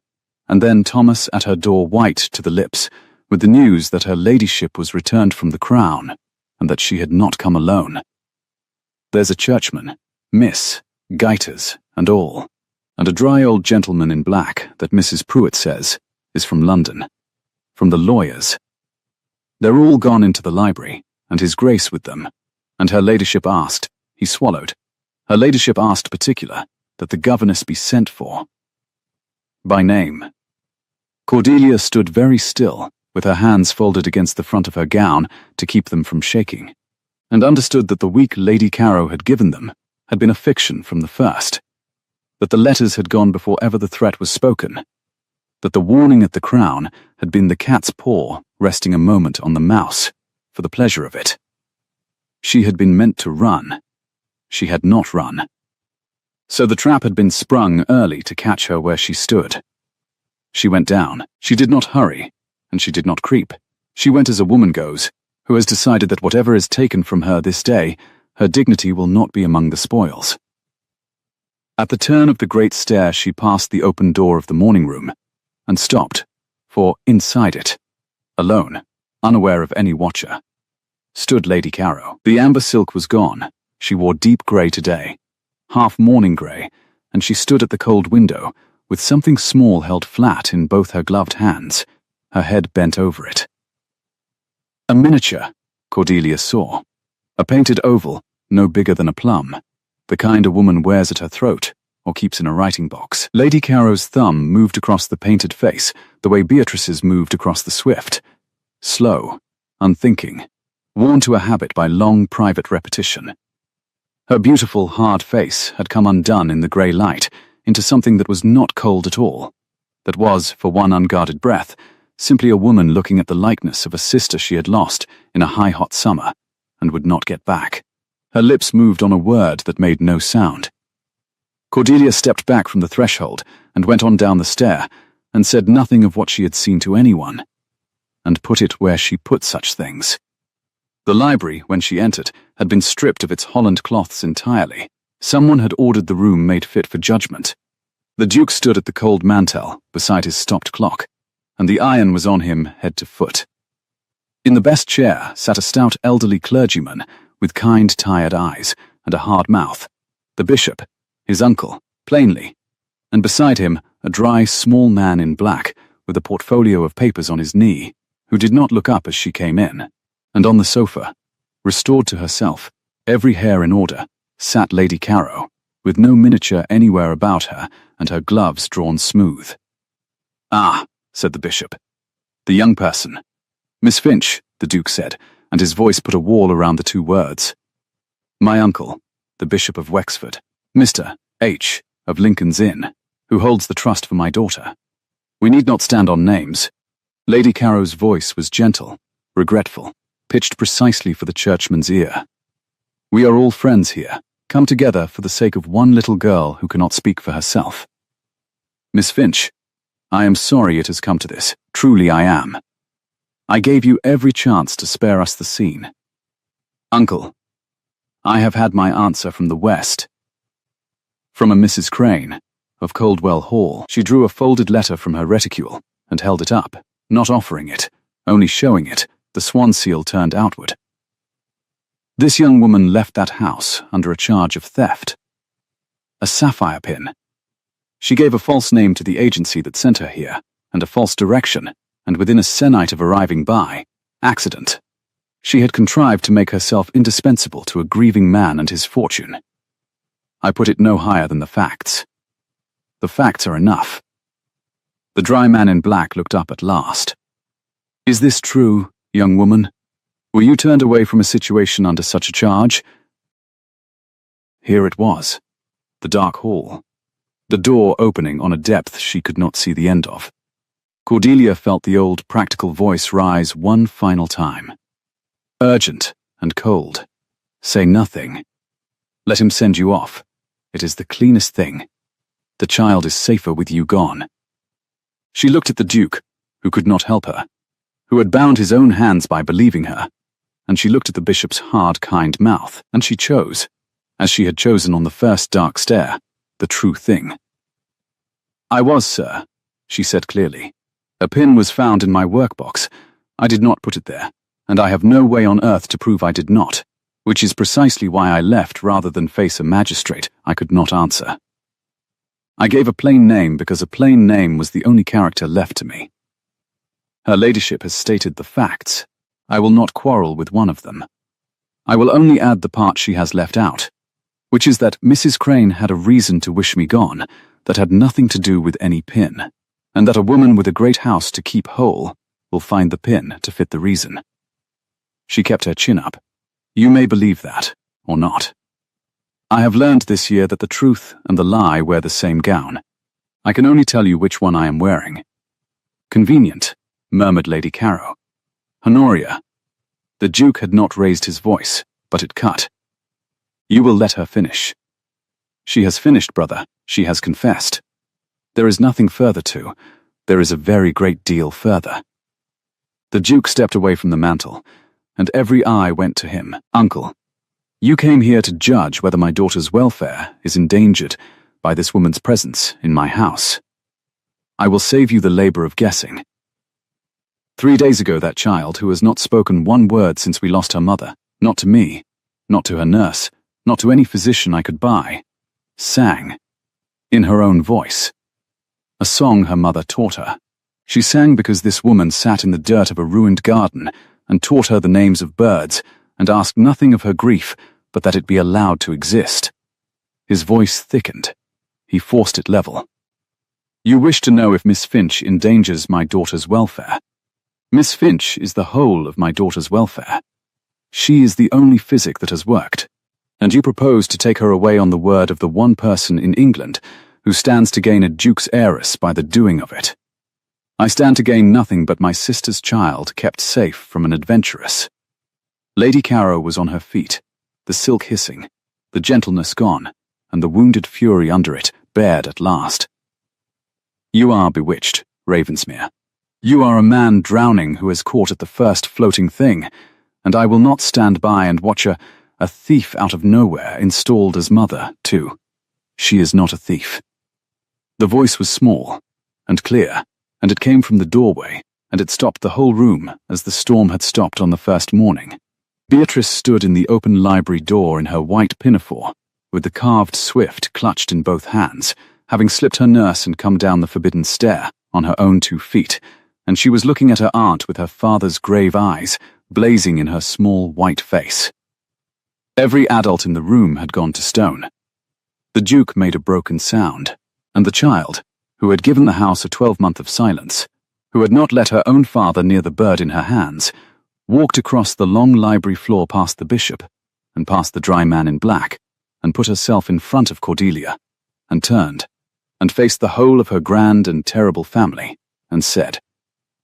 and then Thomas at her door, white to the lips, with the news that her ladyship was returned from the Crown, and that she had not come alone. "There's a churchman, miss, gaiters, and all, and a dry old gentleman in black that Mrs. Pruitt says is from London, from the lawyers. They're all gone into the library, and his Grace with them, and her ladyship asked," he swallowed, "her ladyship asked particular that the governess be sent for. By name." Cordelia stood very still, with her hands folded against the front of her gown to keep them from shaking, and understood that the week Lady Caro had given them had been a fiction from the first, that the letters had gone before ever the threat was spoken, that the warning at the Crown had been the cat's paw resting a moment on the mouse, for the pleasure of it. She had been meant to run. She had not run. So the trap had been sprung early to catch her where she stood. She went down. She did not hurry, and she did not creep. She went as a woman goes, who has decided that whatever is taken from her this day, her dignity will not be among the spoils. At the turn of the great stair she passed the open door of the morning room, and stopped, for inside it, alone, unaware of any watcher, stood Lady Caro. The amber silk was gone. She wore deep grey today, half morning grey, and she stood at the cold window, with something small held flat in both her gloved hands, her head bent over it. A miniature, Cordelia saw, a painted oval, no bigger than a plum, the kind a woman wears at her throat or keeps in a writing box. Lady Caro's thumb moved across the painted face the way Beatrice's moved across the swift, slow, unthinking, worn to a habit by long private repetition. Her beautiful, hard face had come undone in the grey light into something that was not cold at all, that was, for one unguarded breath, simply a woman looking at the likeness of a sister she had lost in a high hot summer and would not get back. Her lips moved on a word that made no sound. Cordelia stepped back from the threshold and went on down the stair, and said nothing of what she had seen to anyone, and put it where she put such things. The library, when she entered, had been stripped of its holland cloths entirely. Someone had ordered the room made fit for judgment. The Duke stood at the cold mantel, beside his stopped clock, and the iron was on him head to foot. In the best chair sat a stout elderly clergyman, with kind, tired eyes, and a hard mouth. The bishop, his uncle, plainly, and beside him a dry, small man in black, with a portfolio of papers on his knee, who did not look up as she came in. And on the sofa, restored to herself, every hair in order, sat Lady Carrow, with no miniature anywhere about her, and her gloves drawn smooth. "Ah," said the bishop. "The young person." "Miss Finch," the Duke said, and his voice put a wall around the two words. "My uncle, the Bishop of Wexford, Mr. H. of Lincoln's Inn, who holds the trust for my daughter. We need not stand on names." Lady Carrow's voice was gentle, regretful, pitched precisely for the churchman's ear. "We are all friends here, come together for the sake of one little girl who cannot speak for herself. Miss Finch, I am sorry it has come to this, truly I am. I gave you every chance to spare us the scene. Uncle, I have had my answer from the West. From a Mrs. Crane, of Coldwell Hall." She drew a folded letter from her reticule and held it up, not offering it, only showing it, the swan seal turned outward. "This young woman left that house under a charge of theft. A sapphire pin. She gave a false name to the agency that sent her here, and a false direction, and within a sennight of arriving by accident, she had contrived to make herself indispensable to a grieving man and his fortune. I put it no higher than the facts. The facts are enough." The dry man in black looked up at last. "Is this true, young woman? Were you turned away from a situation under such a charge?" Here it was, the dark hall, the door opening on a depth she could not see the end of. Cordelia felt the old practical voice rise one final time. Urgent and cold. "Say nothing. Let him send you off. It is the cleanest thing. The child is safer with you gone." She looked at the Duke, who could not help her, who had bound his own hands by believing her, and she looked at the bishop's hard, kind mouth, and she chose, as she had chosen on the first dark stair, the true thing. "I was, sir," she said clearly. "A pin was found in my workbox. I did not put it there, and I have no way on earth to prove I did not, which is precisely why I left rather than face a magistrate I could not answer. I gave a plain name because a plain name was the only character left to me. Her ladyship has stated the facts. I will not quarrel with one of them. I will only add the part she has left out, which is that Mrs. Crane had a reason to wish me gone that had nothing to do with any pin, and that a woman with a great house to keep whole will find the pin to fit the reason." She kept her chin up. "You may believe that, or not. I have learned this year that the truth and the lie wear the same gown. I can only tell you which one I am wearing." "Convenient," murmured Lady Carrow. "Honoria." The Duke had not raised his voice, but it cut. "You will let her finish." "She has finished, brother. She has confessed. There is nothing further to. There is a very great deal further." The Duke stepped away from the mantel, and every eye went to him. "Uncle, you came here to judge whether my daughter's welfare is endangered by this woman's presence in my house. I will save you the labor of guessing. 3 days ago that child, who has not spoken one word since we lost her mother, not to me, not to her nurse, not to any physician I could buy, sang, in her own voice, a song her mother taught her. She sang because this woman sat in the dirt of a ruined garden and taught her the names of birds and asked nothing of her grief but that it be allowed to exist." His voice thickened. He forced it level. "You wish to know if Miss Finch endangers my daughter's welfare. Miss Finch is the whole of my daughter's welfare. She is the only physic that has worked, and you propose to take her away on the word of the one person in England who stands to gain a duke's heiress by the doing of it. I stand to gain nothing but my sister's child kept safe from an adventuress." Lady Carrow was on her feet, the silk hissing, the gentleness gone, and the wounded fury under it bared at last. You are bewitched, Ravensmere. You are a man drowning who has caught at the first floating thing, and I will not stand by and watch a thief out of nowhere installed as mother, too. She is not a thief. The voice was small and clear, and it came from the doorway, and it stopped the whole room as the storm had stopped on the first morning. Beatrice stood in the open library door in her white pinafore, with the carved swift clutched in both hands, having slipped her nurse and come down the forbidden stair on her own 2 feet, and she was looking at her aunt with her father's grave eyes blazing in her small white face. Every adult in the room had gone to stone. The Duke made a broken sound, and the child, who had given the house a 12-month of silence, who had not let her own father near the bird in her hands, walked across the long library floor past the bishop, and past the dry man in black, and put herself in front of Cordelia, and turned, and faced the whole of her grand and terrible family, and said,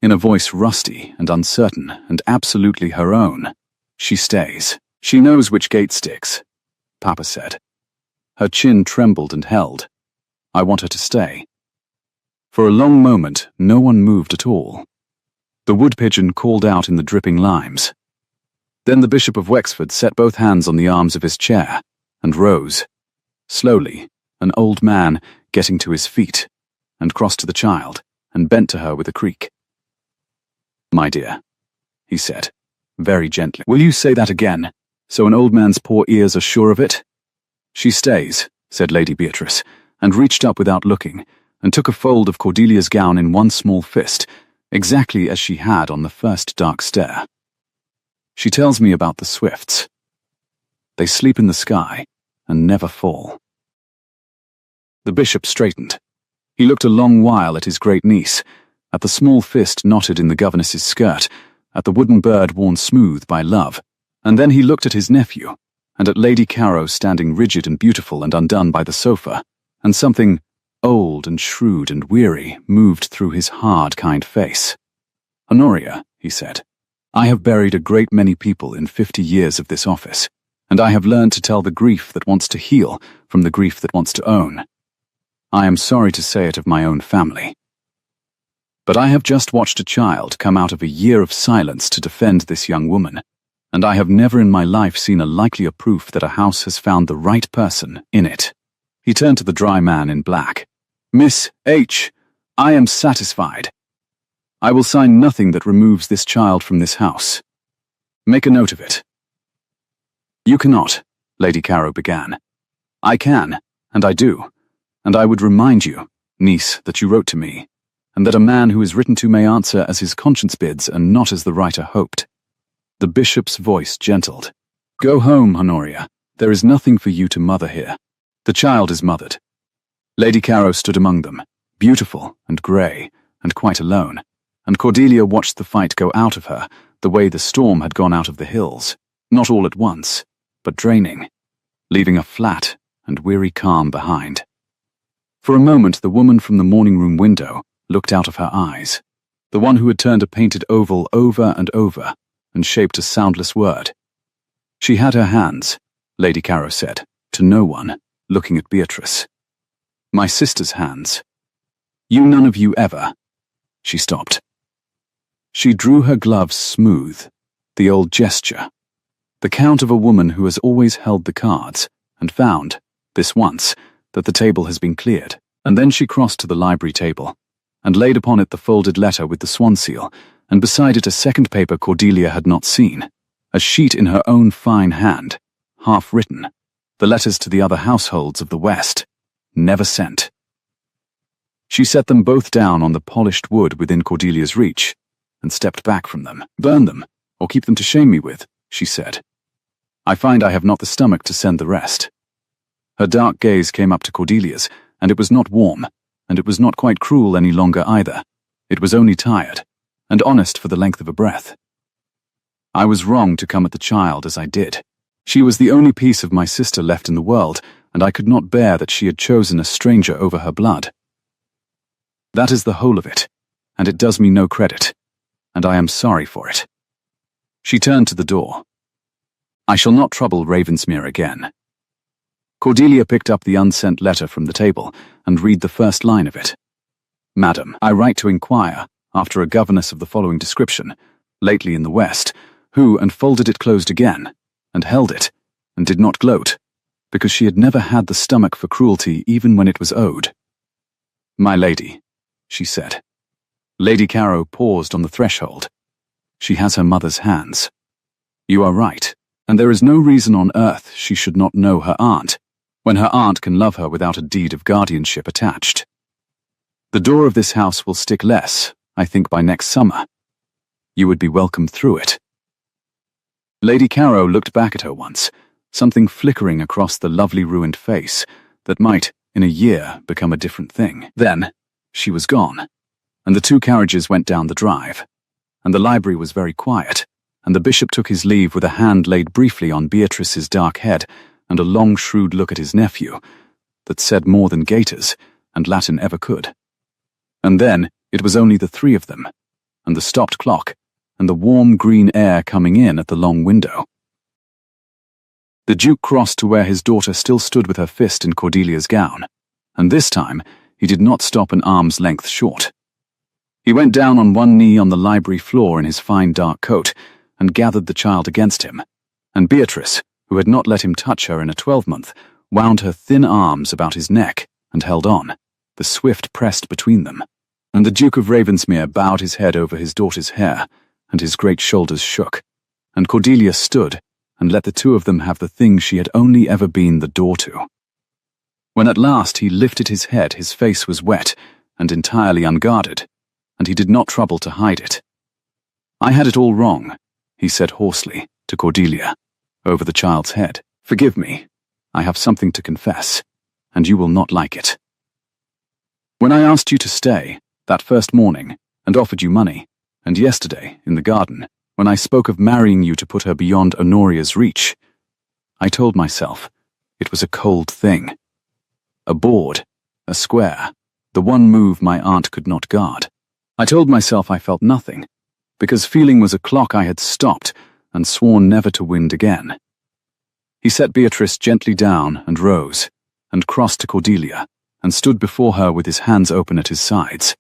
in a voice rusty and uncertain and absolutely her own, "She stays. She knows which gate sticks," Papa said. Her chin trembled and held. "I want her to stay." For a long moment, no one moved at all. The wood pigeon called out in the dripping limes. Then the Bishop of Wexford set both hands on the arms of his chair and rose, slowly, an old man getting to his feet, and crossed to the child and bent to her with a creak. "My dear," he said, very gently. "Will you say that again, so an old man's poor ears are sure of it?" "She stays," said Lady Beatrice, and reached up without looking, and took a fold of Cordelia's gown in one small fist, exactly as she had on the first dark stair. "She tells me about the Swifts. They sleep in the sky and never fall." The bishop straightened. He looked a long while at his great niece, at the small fist knotted in the governess's skirt, at the wooden bird worn smooth by love, and then he looked at his nephew, and at Lady Caro standing rigid and beautiful and undone by the sofa, and something old and shrewd and weary moved through his hard, kind face. "Honoria," he said, "I have buried a great many people in 50 years of this office, and I have learned to tell the grief that wants to heal from the grief that wants to own. I am sorry to say it of my own family. But I have just watched a child come out of a year of silence to defend this young woman, and I have never in my life seen a likelier proof that a house has found the right person in it." He turned to the dry man in black. "Miss H., I am satisfied. I will sign nothing that removes this child from this house. Make a note of it." "You cannot," Lady Caro began. "I can, and I do, and I would remind you, niece, that you wrote to me, and that a man who is written to may answer as his conscience bids and not as the writer hoped." The bishop's voice gentled. "Go home, Honoria. There is nothing for you to mother here. The child is mothered." Lady Caro stood among them, beautiful and grey, and quite alone, and Cordelia watched the fight go out of her, the way the storm had gone out of the hills, not all at once, but draining, leaving a flat and weary calm behind. For a moment the woman from the morning-room window looked out of her eyes, the one who had turned a painted oval over and over and shaped a soundless word. She had her hands, Lady Caro said, to no one, looking at Beatrice. "My sister's hands. You none of you ever." She stopped. She drew her gloves smooth, the old gesture, the count of a woman who has always held the cards, and found, this once, that the table has been cleared, and then she crossed to the library table, and laid upon it the folded letter with the swan seal, and beside it a second paper Cordelia had not seen, a sheet in her own fine hand, half written, the letters to the other households of the West, never sent. She set them both down on the polished wood within Cordelia's reach, and stepped back from them. "Burn them, or keep them to shame me with," she said. "I find I have not the stomach to send the rest." Her dark gaze came up to Cordelia's, and it was not warm, and it was not quite cruel any longer either. It was only tired, and honest for the length of a breath. "I was wrong to come at the child as I did. She was the only piece of my sister left in the world, and I could not bear that she had chosen a stranger over her blood. That is the whole of it, and it does me no credit, and I am sorry for it." She turned to the door. I shall not trouble Ravensmere again. Cordelia picked up the unsent letter from the table and read the first line of it. Madam, I write to inquire, after a governess of the following description, lately in the West, who, and folded it closed again, and held it, and did not gloat, because she had never had the stomach for cruelty even when it was owed. My lady, she said. Lady Carrow paused on the threshold. She has her mother's hands. You are right, and there is no reason on earth she should not know her aunt, when her aunt can love her without a deed of guardianship attached. The door of this house will stick less, I think, by next summer. You would be welcome through it. Lady Carrow looked back at her once, something flickering across the lovely ruined face that might, in a year, become a different thing. Then, she was gone, and the two carriages went down the drive, and the library was very quiet, and the bishop took his leave with a hand laid briefly on Beatrice's dark head and a long shrewd look at his nephew that said more than gaiters and Latin ever could. And then it was only the three of them, and the stopped clock, and the warm green air coming in at the long window. The Duke crossed to where his daughter still stood with her fist in Cordelia's gown, and this time he did not stop an arm's length short. He went down on one knee on the library floor in his fine dark coat and gathered the child against him, and Beatrice, who had not let him touch her in a 12-month, wound her thin arms about his neck and held on, the swift pressed between them, and the Duke of Ravensmere bowed his head over his daughter's hair, and his great shoulders shook, and Cordelia stood and let the two of them have the thing she had only ever been the door to. When at last he lifted his head, his face was wet and entirely unguarded, and he did not trouble to hide it. I had it all wrong, he said hoarsely to Cordelia, over the child's head. Forgive me, I have something to confess, and you will not like it. When I asked you to stay, that first morning, and offered you money, and yesterday, in the garden, when I spoke of marrying you to put her beyond Honoria's reach, I told myself it was a cold thing. A board, a square, the one move my aunt could not guard. I told myself I felt nothing, because feeling was a clock I had stopped and sworn never to wind again. He set Beatrice gently down and rose, and crossed to Cordelia, and stood before her with his hands open at his sides.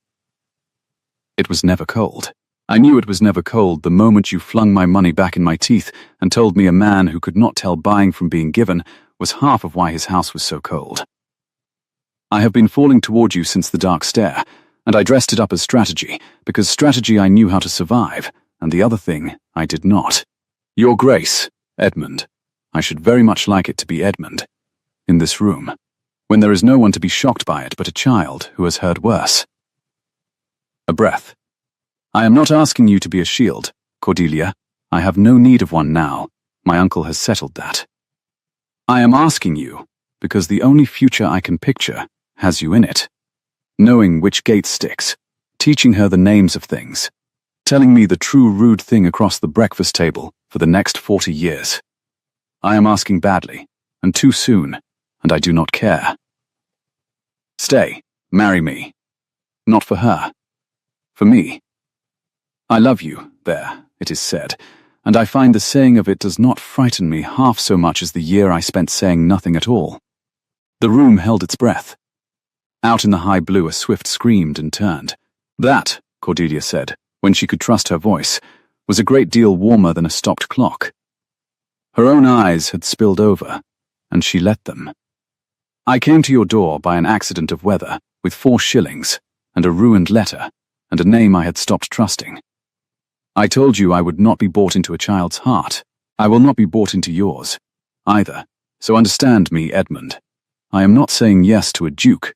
It was never cold. I knew it was never cold the moment you flung my money back in my teeth and told me a man who could not tell buying from being given was half of why his house was so cold. I have been falling toward you since the dark stare, and I dressed it up as strategy, because strategy I knew how to survive, and the other thing I did not. Your Grace, Edmund. I should very much like it to be Edmund. In this room, when there is no one to be shocked by it but a child who has heard worse. A breath. I am not asking you to be a shield, Cordelia. I have no need of one now. My uncle has settled that. I am asking you because the only future I can picture has you in it. Knowing which gate sticks, teaching her the names of things, telling me the true rude thing across the breakfast table for the next 40 years. I am asking badly, and too soon, and I do not care. Stay, marry me. Not for her. For me. I love you, there, it is said, and I find the saying of it does not frighten me half so much as the year I spent saying nothing at all. The room held its breath. Out in the high blue a swift screamed and turned. That, Cordelia said, when she could trust her voice, was a great deal warmer than a stopped clock. Her own eyes had spilled over, and she let them. I came to your door by an accident of weather, with 4 shillings, and a ruined letter, and a name I had stopped trusting. I told you I would not be bought into a child's heart. I will not be bought into yours, either, so understand me, Edmund. I am not saying yes to a duke,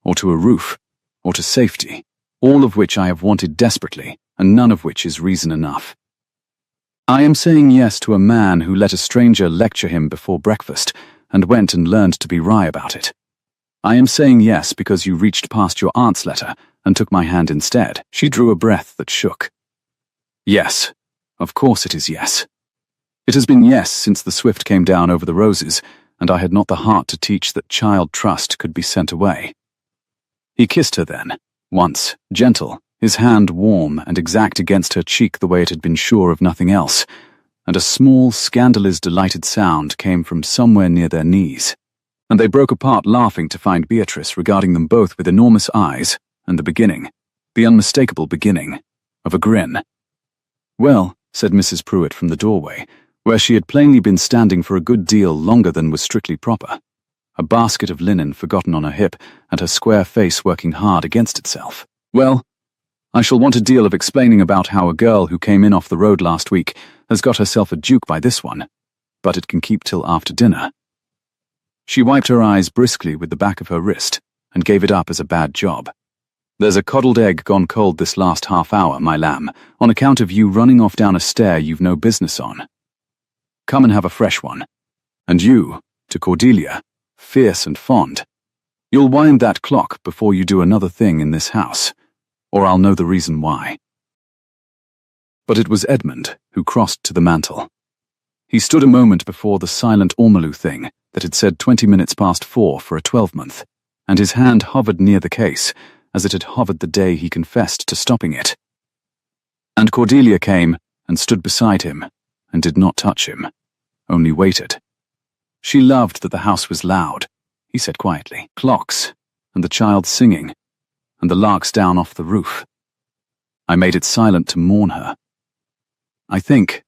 or to a roof, or to safety, all of which I have wanted desperately, and none of which is reason enough. I am saying yes to a man who let a stranger lecture him before breakfast, and went and learned to be wry about it. I am saying yes because you reached past your aunt's letter, and took my hand instead. She drew a breath that shook. Yes, of course it is yes. It has been yes since the swift came down over the roses, and I had not the heart to teach that child trust could be sent away. He kissed her then, once, gentle, his hand warm and exact against her cheek the way it had been sure of nothing else, and a small, scandalous, delighted sound came from somewhere near their knees, and they broke apart laughing to find Beatrice regarding them both with enormous eyes, and the unmistakable beginning, of a grin. "Well," said Mrs. Pruitt from the doorway, where she had plainly been standing for a good deal longer than was strictly proper, a basket of linen forgotten on her hip and her square face working hard against itself. "Well, I shall want a deal of explaining about how a girl who came in off the road last week has got herself a duke by this one, but it can keep till after dinner." She wiped her eyes briskly with the back of her wrist and gave it up as a bad job. "There's a coddled egg gone cold this last half hour, my lamb, on account of you running off down a stair you've no business on. Come and have a fresh one. And you," to Cordelia, fierce and fond, "you'll wind that clock before you do another thing in this house, or I'll know the reason why." But it was Edmund who crossed to the mantel. He stood a moment before the silent ormolu thing that had said 20 minutes past 4 for a 12-month, and his hand hovered near the case, as it had hovered the day he confessed to stopping it. And Cordelia came and stood beside him, and did not touch him, only waited. She loved that the house was loud, he said quietly, clocks, and the child singing, and the larks down off the roof. I made it silent to mourn her. I think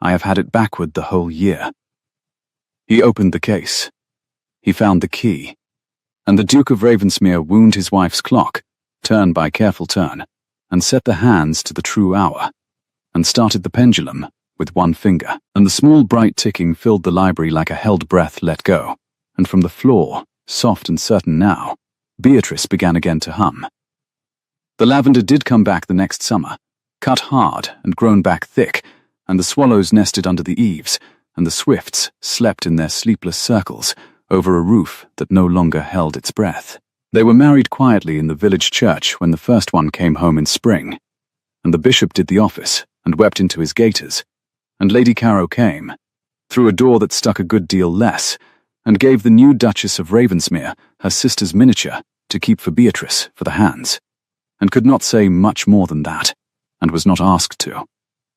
I have had it backward the whole year." He opened the case. He found the key, and the Duke of Ravensmere wound his wife's clock, turn by careful turn, and set the hands to the true hour, and started the pendulum with one finger, and the small bright ticking filled the library like a held breath let go, and from the floor, soft and certain now, Beatrice began again to hum. The lavender did come back the next summer, cut hard and grown back thick, and the swallows nested under the eaves, and the swifts slept in their sleepless circles over a roof that no longer held its breath. They were married quietly in the village church when the first one came home in spring, and the bishop did the office and wept into his gaiters, and Lady Caro came, through a door that stuck a good deal less, and gave the new Duchess of Ravensmere her sister's miniature to keep for Beatrice for the hands, and could not say much more than that, and was not asked to.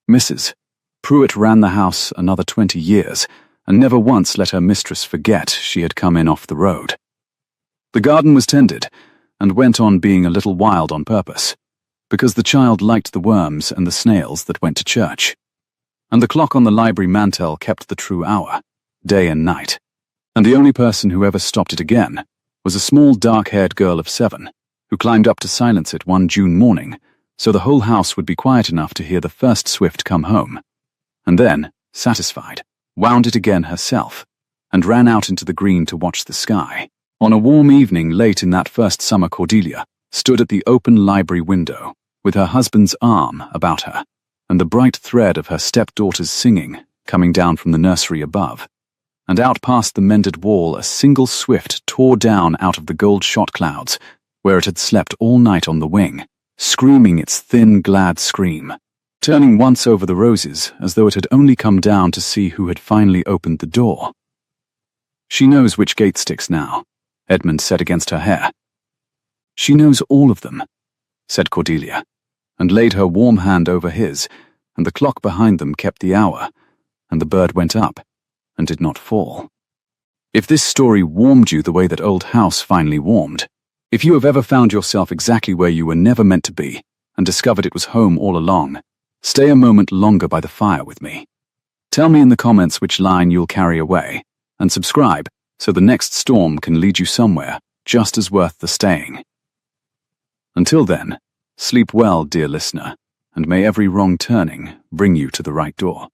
Mrs. Pruitt ran the house another 20 years, and never once let her mistress forget she had come in off the road. The garden was tended, and went on being a little wild on purpose, because the child liked the worms and the snails that went to church, and the clock on the library mantel kept the true hour, day and night, and the only person who ever stopped it again was a small dark-haired girl of 7, who climbed up to silence it one June morning, so the whole house would be quiet enough to hear the first swift come home, and then, satisfied, wound it again herself, and ran out into the green to watch the sky. On a warm evening late in that first summer, Cordelia stood at the open library window, with her husband's arm about her, and the bright thread of her stepdaughter's singing coming down from the nursery above, and out past the mended wall a single swift tore down out of the gold-shot clouds, where it had slept all night on the wing, screaming its thin, glad scream, turning once over the roses as though it had only come down to see who had finally opened the door. "She knows which gate sticks now," Edmund said against her hair. "She knows all of them," said Cordelia, and laid her warm hand over his, and the clock behind them kept the hour, and the bird went up, and did not fall. If this story warmed you the way that old house finally warmed, if you have ever found yourself exactly where you were never meant to be, and discovered it was home all along, stay a moment longer by the fire with me. Tell me in the comments which line you'll carry away, and subscribe so the next storm can lead you somewhere just as worth the staying. Until then, sleep well, dear listener, and may every wrong turning bring you to the right door.